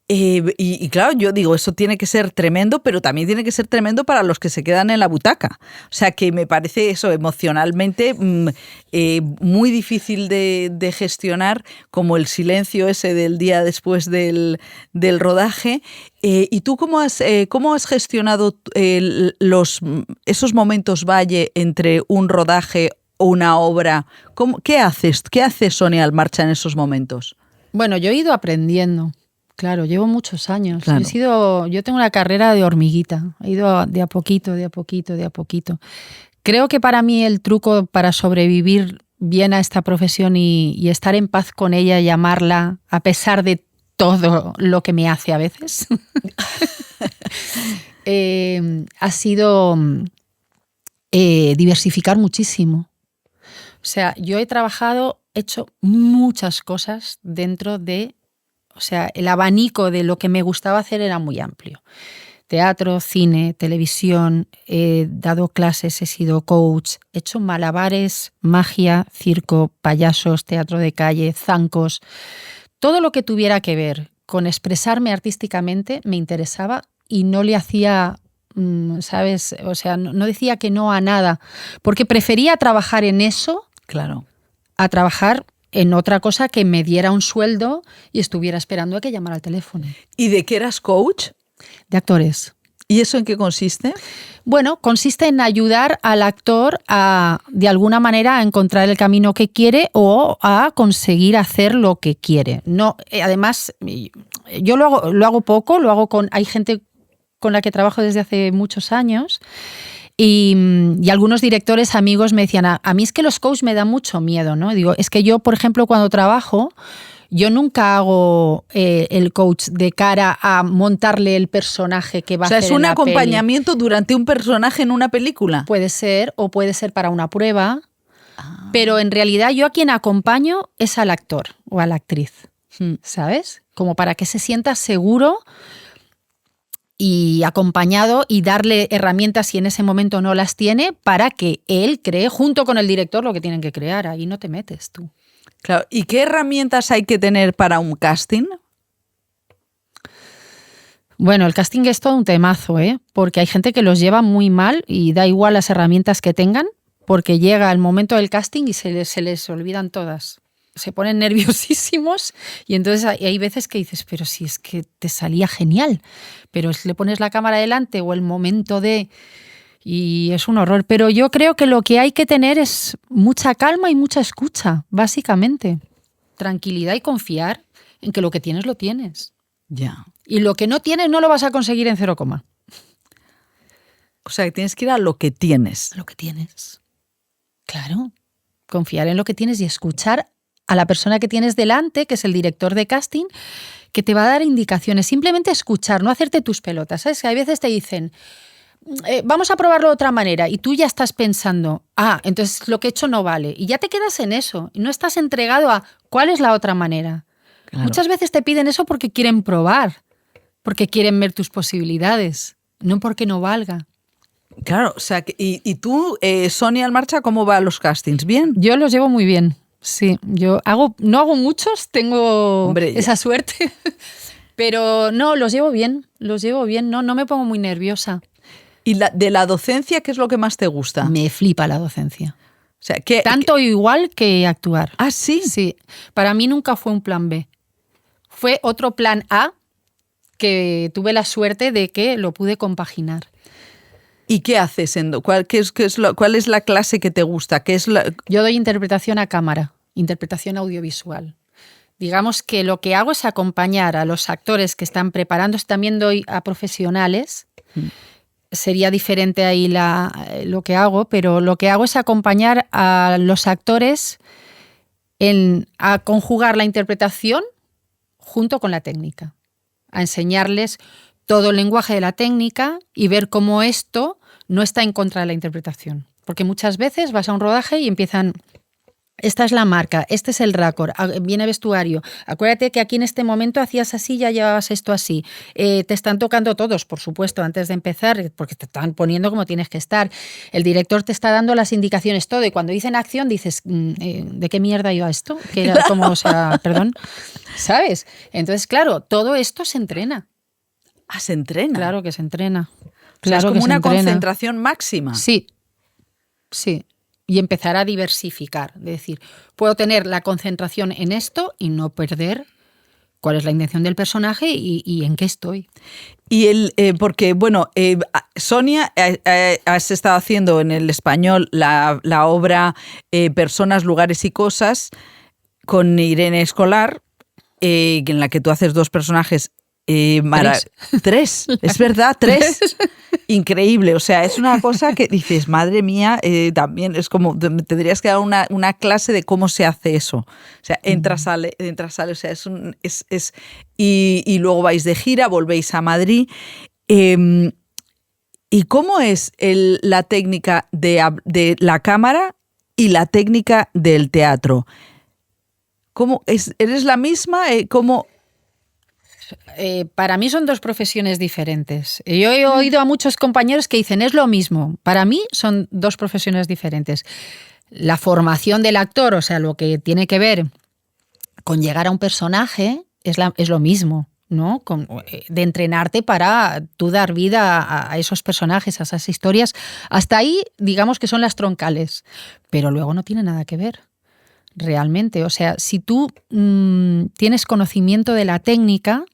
Y claro, yo digo, eso tiene que ser tremendo, pero también tiene que ser tremendo para los que se quedan en la butaca. O sea, que me parece eso emocionalmente muy difícil de gestionar, como el silencio ese del día después del rodaje. ¿Y tú cómo has gestionado esos momentos valle entre un rodaje o una obra? ¿Qué haces? ¿Qué hace Sonia Almarcha en esos momentos? Bueno, yo he ido aprendiendo. Claro, llevo muchos años. Claro. Yo tengo una carrera de hormiguita. He ido de a poquito, de a poquito, de a poquito. Creo que para mí el truco para sobrevivir bien a esta profesión y estar en paz con ella y amarla, a pesar de todo lo que me hace a veces, ha sido diversificar muchísimo. O sea, yo he hecho muchas cosas dentro de... O sea, el abanico de lo que me gustaba hacer era muy amplio. Teatro, cine, televisión, he dado clases, he sido coach, he hecho malabares, magia, circo, payasos, teatro de calle, zancos. Todo lo que tuviera que ver con expresarme artísticamente me interesaba y no le hacía, ¿sabes? O sea, no decía que no a nada, porque prefería trabajar en eso, claro, a trabajar en otra cosa que me diera un sueldo y estuviera esperando a que llamara al teléfono. ¿Y de qué eras coach? De actores. ¿Y eso en qué consiste? Bueno, consiste en ayudar al actor a, de alguna manera, a encontrar el camino que quiere o a conseguir hacer lo que quiere. No, además, yo lo hago poco, hay gente con la que trabajo desde hace muchos años. Y algunos directores amigos me decían, a mí es que los coaches me dan mucho miedo, ¿no? Digo, es que yo, por ejemplo, cuando trabajo, Yo nunca hago el coach de cara a montarle el personaje que va a hacer. O sea, es un acompañamiento durante un personaje en una película. Puede ser, o puede ser para una prueba, pero en realidad yo a quien acompaño es al actor o a la actriz, ¿sabes? Como para que se sienta seguro y acompañado y darle herramientas si en ese momento no las tiene para que él cree junto con el director lo que tienen que crear. Ahí no te metes tú. Claro. ¿Y qué herramientas hay que tener para un casting? Bueno, el casting es todo un temazo, porque hay gente que los lleva muy mal y da igual las herramientas que tengan, porque llega el momento del casting y se les olvidan todas. Se ponen nerviosísimos y entonces hay veces que dices, pero si es que te salía genial, pero le pones la cámara delante o el momento de... Y es un horror. Pero yo creo que lo que hay que tener es mucha calma y mucha escucha, básicamente. Tranquilidad y confiar en que lo que tienes lo tienes. Ya. Y lo que no tienes no lo vas a conseguir en 0, O sea, que tienes que ir a lo que tienes. lo que tienes. Claro. Confiar en lo que tienes y escuchar a la persona que tienes delante, que es el director de casting, que te va a dar indicaciones. Simplemente escuchar, no hacerte tus pelotas. ¿Sabes? Que hay veces te dicen, vamos a probarlo de otra manera, y tú ya estás pensando, entonces lo que he hecho no vale. Y ya te quedas en eso. Y no estás entregado a cuál es la otra manera. Claro. Muchas veces te piden eso porque quieren probar, porque quieren ver tus posibilidades, no porque no valga. Claro, o sea, y tú, Sonia Almarcha, ¿cómo va los castings? ¿Bien? Yo los llevo muy bien, sí. No hago muchos, tengo esa suerte, pero no, los llevo bien, no me pongo muy nerviosa. ¿Y de la docencia qué es lo que más te gusta? Me flipa la docencia. O sea, tanto igual que actuar. ¿Ah, sí? Sí. Para mí nunca fue un plan B. Fue otro plan A que tuve la suerte de que lo pude compaginar. ¿Y qué haces? ¿Cuál es la clase que te gusta? Yo doy interpretación a cámara, interpretación audiovisual. Digamos que lo que hago es acompañar a los actores que están preparándose, también doy a profesionales. Sería diferente ahí lo que hago, pero lo que hago es acompañar a los actores a conjugar la interpretación junto con la técnica, a enseñarles todo el lenguaje de la técnica y ver cómo esto no está en contra de la interpretación. Porque muchas veces vas a un rodaje y empiezan, esta es la marca, este es el raccord, viene vestuario, acuérdate que aquí en este momento hacías así, ya llevabas esto así. Te están tocando todos, por supuesto, antes de empezar, porque te están poniendo como tienes que estar. El director te está dando las indicaciones, todo, y cuando dicen acción dices, ¿de qué mierda iba esto? Que era como, o sea, perdón, ¿sabes? Entonces, claro, todo esto se entrena. ¿Se entrena? Claro que se entrena. Claro, o sea, es como una concentración máxima. Sí. Y empezar a diversificar. Es decir, puedo tener la concentración en esto y no perder cuál es la intención del personaje y en qué estoy. Y porque, bueno, Sonia, has estado haciendo en el español la obra Personas, Lugares y Cosas con Irene Escolar, en la que tú haces dos personajes. Tres, es verdad, tres. Increíble, o sea, es una cosa que dices, madre mía, también es como, tendrías que dar una clase de cómo se hace eso. O sea, entra, sale, o sea, y luego vais de gira, volvéis a Madrid. ¿Y cómo es la técnica de la cámara y la técnica del teatro? ¿Eres la misma? ¿Cómo...? Para mí son dos profesiones diferentes. Yo he oído a muchos compañeros que dicen, es lo mismo. Para mí son dos profesiones diferentes. La formación del actor, o sea, lo que tiene que ver con llegar a un personaje, es lo mismo, ¿no? De entrenarte para tú dar vida a esos personajes, a esas historias. Hasta ahí, digamos que son las troncales. Pero luego no tiene nada que ver. Realmente, o sea, si tú tienes conocimiento de la técnica,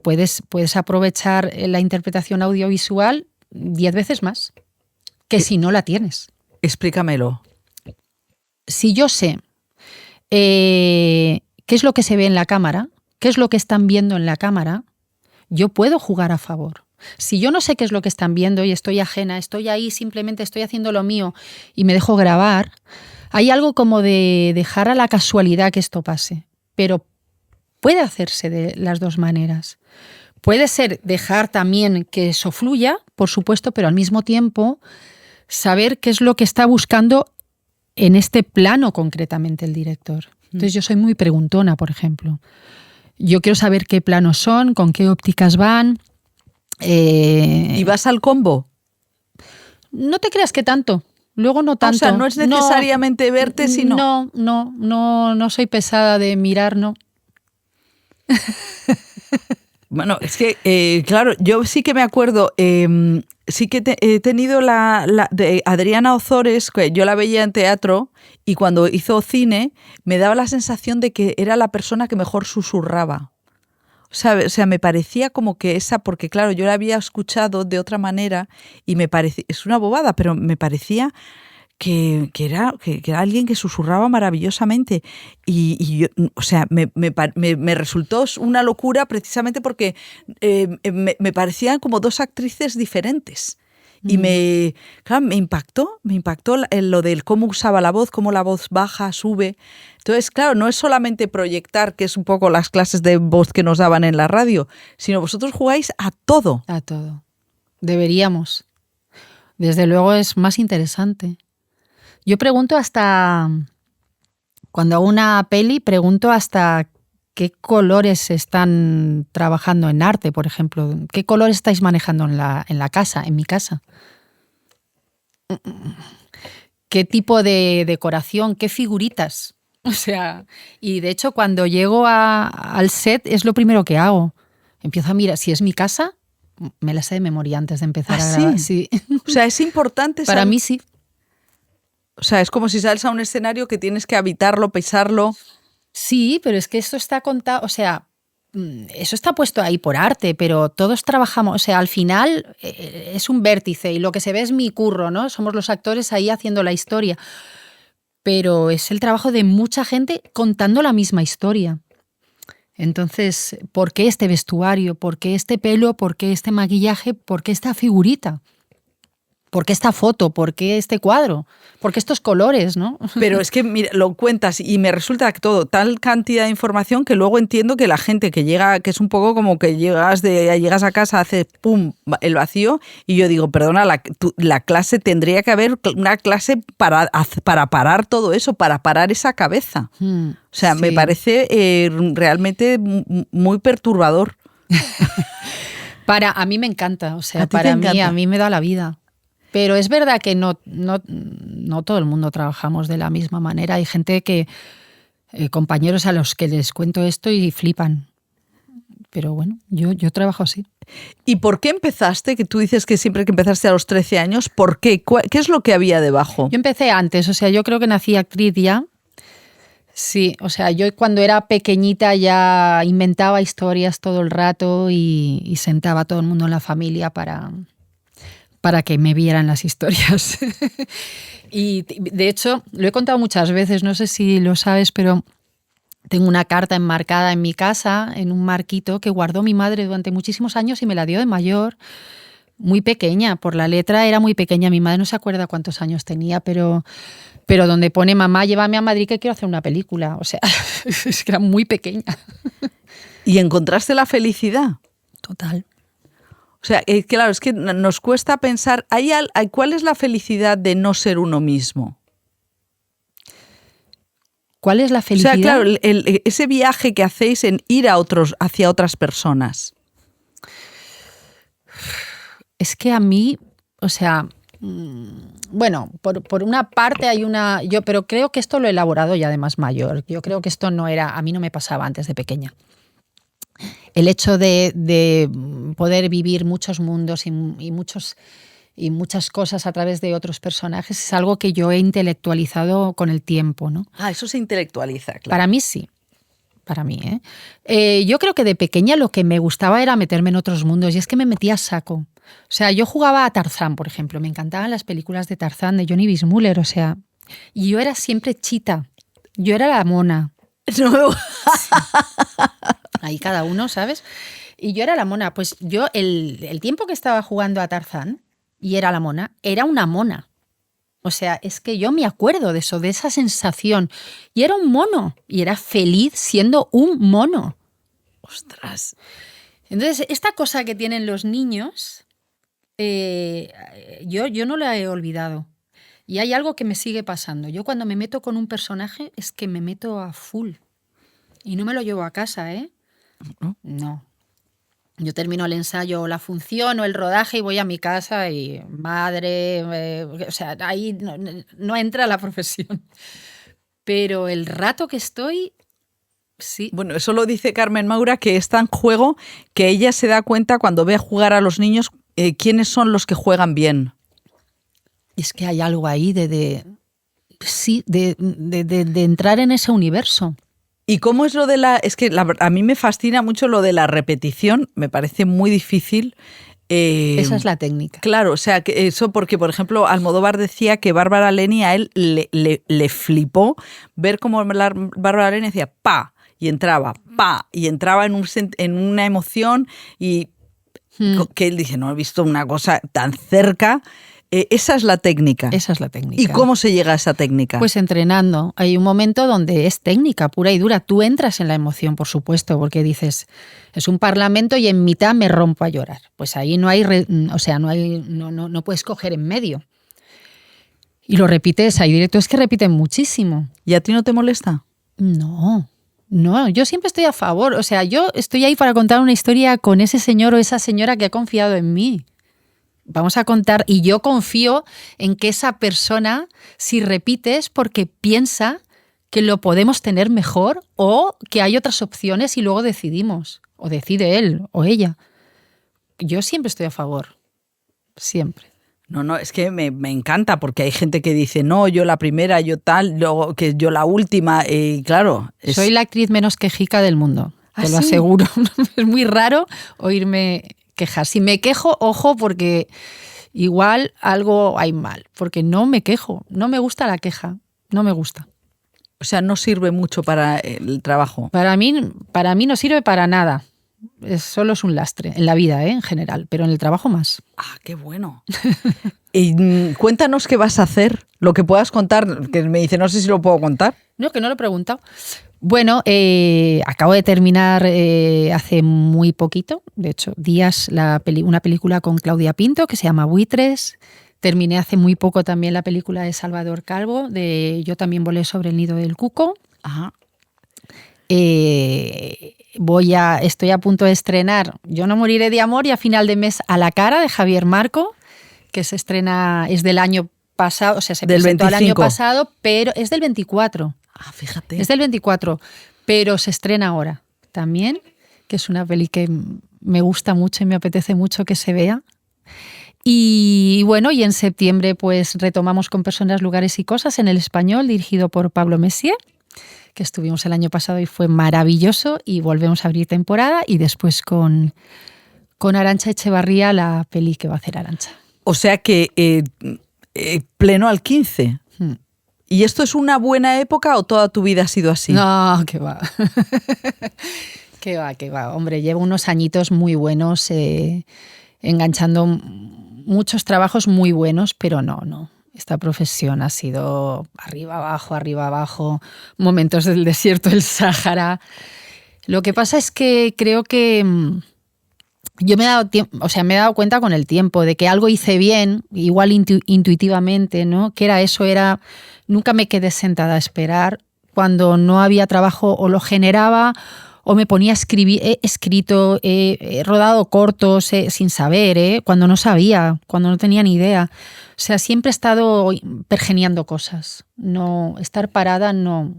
puedes aprovechar la interpretación audiovisual 10 veces más que si no la tienes. Explícamelo. Si yo sé qué es lo que se ve en la cámara, qué es lo que están viendo en la cámara, yo puedo jugar a favor. Si yo no sé qué es lo que están viendo y estoy ajena, estoy ahí, simplemente estoy haciendo lo mío y me dejo grabar, hay algo como de dejar a la casualidad que esto pase. Pero puede hacerse de las dos maneras. Puede ser dejar también que eso fluya, por supuesto, pero al mismo tiempo saber qué es lo que está buscando en este plano concretamente el director. Entonces yo soy muy preguntona, por ejemplo. Yo quiero saber qué planos son, con qué ópticas van. ¿Y vas al combo? No te creas que tanto. Luego no tanto. O sea, no es necesariamente verte, sino... No soy pesada de mirar, no. Bueno, es que, claro, yo sí que me acuerdo, sí que he tenido la de Adriana Ozores, que yo la veía en teatro, y cuando hizo cine me daba la sensación de que era la persona que mejor susurraba. O sea, me parecía como que porque claro, yo la había escuchado de otra manera y me parecía, es una bobada, pero me parecía que era alguien que susurraba maravillosamente y yo, o sea, me resultó una locura precisamente porque me parecían como dos actrices diferentes. Y me impactó lo del cómo usaba la voz, cómo la voz baja, sube. Entonces, claro, no es solamente proyectar, que es un poco las clases de voz que nos daban en la radio, sino vosotros jugáis a todo. A todo. Deberíamos. Desde luego es más interesante. Yo pregunto cuando hago una peli, pregunto hasta qué colores están trabajando en arte, por ejemplo. ¿Qué colores estáis manejando en la casa, en mi casa? ¿Qué tipo de decoración? ¿Qué figuritas? O sea, y de hecho cuando llego al set es lo primero que hago. Empiezo a mirar, si es mi casa, me la sé de memoria antes de empezar a grabar. Sí. O sea, es importante Para mí sí. O sea, es como si sales a un escenario que tienes que habitarlo, pisarlo. Sí, pero es que esto está contado, o sea, eso está puesto ahí por arte, pero todos trabajamos, o sea, al final es un vértice y lo que se ve es mi curro, ¿no? Somos los actores ahí haciendo la historia, pero es el trabajo de mucha gente contando la misma historia. Entonces, ¿por qué este vestuario? ¿Por qué este pelo? ¿Por qué este maquillaje? ¿Por qué esta figurita? ¿Por qué esta foto? ¿Por qué este cuadro? ¿Por qué estos colores, no? Pero es que mira, lo cuentas y me resulta que todo, tal cantidad de información que luego entiendo que la gente que llega, que es un poco como que llegas a casa, hace pum, el vacío, y yo digo, perdona, la clase tendría que haber una clase para parar todo eso, para parar esa cabeza. O sea, sí. Me parece realmente muy perturbador. A mí me encanta, o sea, a mí me da la vida. Pero es verdad que no todo el mundo trabajamos de la misma manera. Hay gente compañeros a los que les cuento esto y flipan. Pero bueno, yo trabajo así. ¿Y por qué empezaste? Que tú dices que siempre que empezaste a los 13 años, ¿por qué? ¿Qué es lo que había debajo? Yo empecé antes, o sea, yo creo que nací actriz ya. Sí, o sea, yo cuando era pequeñita ya inventaba historias todo el rato y sentaba a todo el mundo en la familia para que me vieran las historias. Y de hecho, lo he contado muchas veces, no sé si lo sabes, pero tengo una carta enmarcada en mi casa, en un marquito que guardó mi madre durante muchísimos años y me la dio de mayor, muy pequeña. Por la letra era muy pequeña, mi madre no se acuerda cuántos años tenía, pero donde pone mamá, llévame a Madrid que quiero hacer una película. O sea, es que era muy pequeña. ¿Y encontraste la felicidad? Total. O sea, claro, es que nos cuesta pensar, ¿cuál es la felicidad de no ser uno mismo? ¿Cuál es la felicidad? O sea, claro, ese viaje que hacéis en ir hacia otras personas. Es que a mí, o sea, bueno, por una parte pero creo que esto lo he elaborado ya de más mayor. Yo creo que esto a mí no me pasaba antes de pequeña. El hecho de poder vivir muchos mundos y muchas cosas a través de otros personajes es algo que yo he intelectualizado con el tiempo, ¿no? Eso se intelectualiza, claro. Para mí sí. Para mí, yo creo que de pequeña lo que me gustaba era meterme en otros mundos y es que me metía a saco. O sea, yo jugaba a Tarzán, por ejemplo. Me encantaban las películas de Tarzán, de Johnny Weissmuller, o sea. Y yo era siempre Chita. Yo era la mona. No. Ahí cada uno, ¿sabes? Y yo era la mona. Pues yo, el tiempo que estaba jugando a Tarzán y era la mona, era una mona. O sea, es que yo me acuerdo de eso, de esa sensación. Y era un mono. Y era feliz siendo un mono. Ostras. Entonces, esta cosa que tienen los niños, yo no la he olvidado. Y hay algo que me sigue pasando. Yo cuando me meto con un personaje es que me meto a full. Y no me lo llevo a casa, ¿eh? No. Yo termino el ensayo o la función o el rodaje y voy a mi casa y madre, o sea, ahí no entra la profesión. Pero el rato que estoy, sí. Bueno, eso lo dice Carmen Maura, que está en juego, que ella se da cuenta cuando ve jugar a los niños quiénes son los que juegan bien. Es que hay algo ahí de entrar en ese universo. ¿Y cómo es lo de la...? Es que a mí me fascina mucho lo de la repetición, me parece muy difícil. Esa es la técnica. Claro, o sea, que eso porque, por ejemplo, Almodóvar decía que Bárbara Leni a él le flipó ver cómo Bárbara Leni decía pa, y entraba en una emoción y que él dice, no he visto una cosa tan cerca. Esa es la técnica. Esa es la técnica. ¿Y cómo se llega a esa técnica? Pues entrenando. Hay un momento donde es técnica pura y dura. Tú entras en la emoción, por supuesto, porque dices, es un parlamento y en mitad me rompo a llorar. Pues ahí no hay, no puedes coger en medio. Y lo repites, hay directores que repiten muchísimo. ¿Y a ti no te molesta? No, yo siempre estoy a favor. O sea, yo estoy ahí para contar una historia con ese señor o esa señora que ha confiado en mí. Vamos a contar, y yo confío en que esa persona, si repites, porque piensa que lo podemos tener mejor o que hay otras opciones y luego decidimos, o decide él o ella. Yo siempre estoy a favor, siempre. No, es que me encanta porque hay gente que dice, no, yo la primera, yo tal, luego que yo la última, y claro. Soy la actriz menos quejica del mundo, te lo aseguro. Es muy raro oírme quejar. Si me quejo, ojo, porque igual algo hay mal, porque no me quejo, no me gusta la queja, no me gusta. O sea, no sirve mucho para el trabajo. Para mí no sirve para nada. Solo es un lastre en la vida, en general, pero en el trabajo más. Ah, qué bueno. Y cuéntanos qué vas a hacer, lo que puedas contar, que me dice, no sé si lo puedo contar. No, que no lo he preguntado. Bueno, acabo de terminar hace muy poquito, de hecho, días, una película con Claudia Pinto que se llama Buitres. Terminé hace muy poco también la película de Salvador Calvo, de Yo también volé sobre el nido del cuco. Ajá. Estoy a punto de estrenar Yo no moriré de amor y a final de mes A la cara, de Javier Marco, que se estrena, es del año pasado, o sea, se presentó 25. el año pasado, pero es del 24. Ah, fíjate. Es del 24, pero se estrena ahora también, que es una peli que me gusta mucho y me apetece mucho que se vea. Y bueno, y en septiembre pues retomamos con Personas, lugares y cosas en El Español, dirigido por Pablo Messier, que estuvimos el año pasado y fue maravilloso, y volvemos a abrir temporada, y después con Arantxa Echevarría, la peli que va a hacer Arantxa. O sea que pleno al 15. ¿Y esto es una buena época o toda tu vida ha sido así? No, que va. Que va. Hombre, llevo unos añitos muy buenos enganchando muchos trabajos muy buenos, pero no. Esta profesión ha sido arriba, abajo, momentos del desierto del Sáhara. Lo que pasa es que creo que yo me he dado cuenta con el tiempo de que algo hice bien, igual intuitivamente, ¿no? Que era eso, nunca me quedé sentada a esperar. Cuando no había trabajo o lo generaba o me ponía a escribir. He escrito, he rodado cortos sin saber, cuando no sabía, cuando no tenía ni idea. O sea, siempre he estado pergeniando cosas. No, estar parada, no.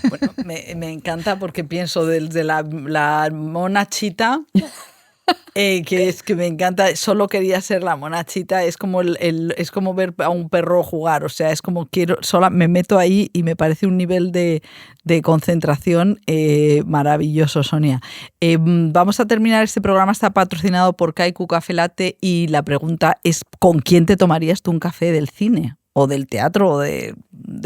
Bueno, me encanta porque pienso de la mona Chita, que es que me encanta. Solo quería ser la mona Chita. Es como es como ver a un perro jugar. O sea, es como me meto ahí y me parece un nivel de concentración maravilloso, Sonia. Vamos a terminar este programa. Está patrocinado por Kaiku Café Latte y la pregunta es: ¿con quién te tomarías tú un café del cine? ¿O del teatro? ¿O de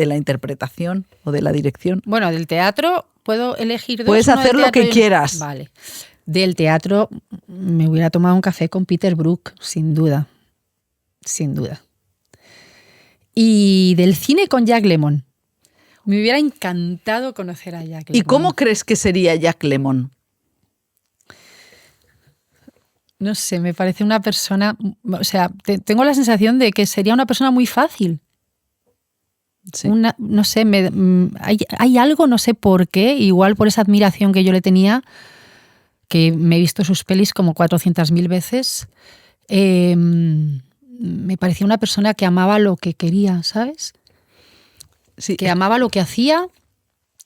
la interpretación? ¿O de la dirección? Bueno, del teatro puedo elegir dos. Puedes hacer lo que quieras. Vale. Del teatro me hubiera tomado un café con Peter Brook, sin duda. Sin duda. Y del cine con Jack Lemmon. Me hubiera encantado conocer a Jack Lemmon. ¿Y cómo crees que sería Jack Lemmon? No sé, me parece una persona... O sea, tengo la sensación de que sería una persona muy fácil. Sí. No sé, hay algo, no sé por qué, igual por esa admiración que yo le tenía, que me he visto sus pelis como 400.000 veces, me parecía una persona que amaba lo que quería, ¿sabes? Sí. Que amaba lo que hacía,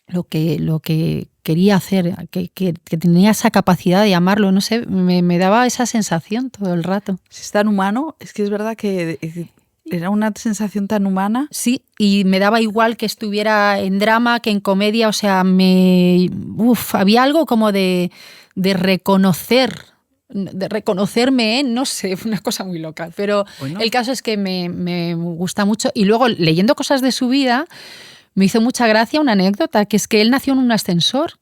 lo que quería hacer, que tenía esa capacidad de amarlo, no sé, me daba esa sensación todo el rato. Si es tan humano, es que es verdad que era una sensación tan humana. Sí, y me daba igual que estuviera en drama que en comedia, o sea, había algo como de reconocerme, no sé, una cosa muy loca, pero bueno, el caso es que me gusta mucho. Y luego, leyendo cosas de su vida, me hizo mucha gracia una anécdota, que es que él nació en un ascensor.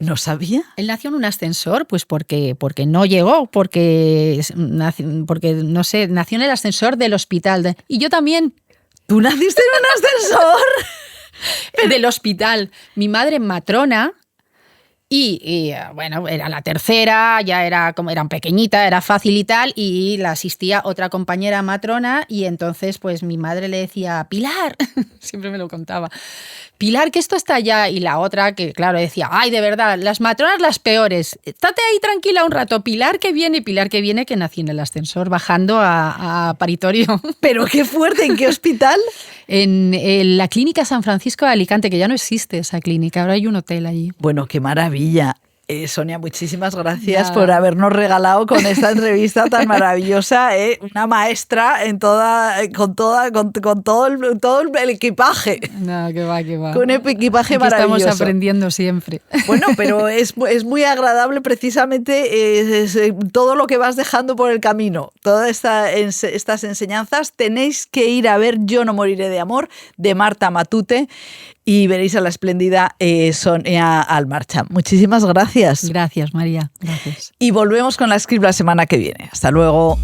¿No sabía? Él nació en un ascensor, pues porque no llegó, porque no sé, nació en el ascensor del hospital. Y yo también. ¿Tú naciste en un ascensor? Del hospital. Mi madre matrona. Y bueno, era la tercera, ya era pequeñita, era fácil y tal, y la asistía otra compañera matrona, y entonces pues mi madre le decía, Pilar, siempre me lo contaba, Pilar, que esto está allá, y la otra que claro decía, ay, de verdad, las matronas las peores, estate ahí tranquila un rato, Pilar que viene, que nací en el ascensor bajando a paritorio. Pero qué fuerte, ¿en qué hospital? En la clínica San Francisco de Alicante, que ya no existe esa clínica, ahora hay un hotel allí. Bueno, qué maravilla. Sonia, muchísimas gracias Nada. por habernos regalado con esta entrevista tan maravillosa, una maestra con todo el equipaje. No, que va. Con un equipaje Aquí maravilloso. estamos aprendiendo siempre. Bueno, pero es muy agradable precisamente todo lo que vas dejando por el camino. Todas estas enseñanzas. Tenéis que ir a ver Yo no moriré de amor, de Marta Matute, y veréis a la espléndida Sonia Almarcha. Muchísimas gracias. Gracias, María. Gracias. Y volvemos con la Script la semana que viene. Hasta luego.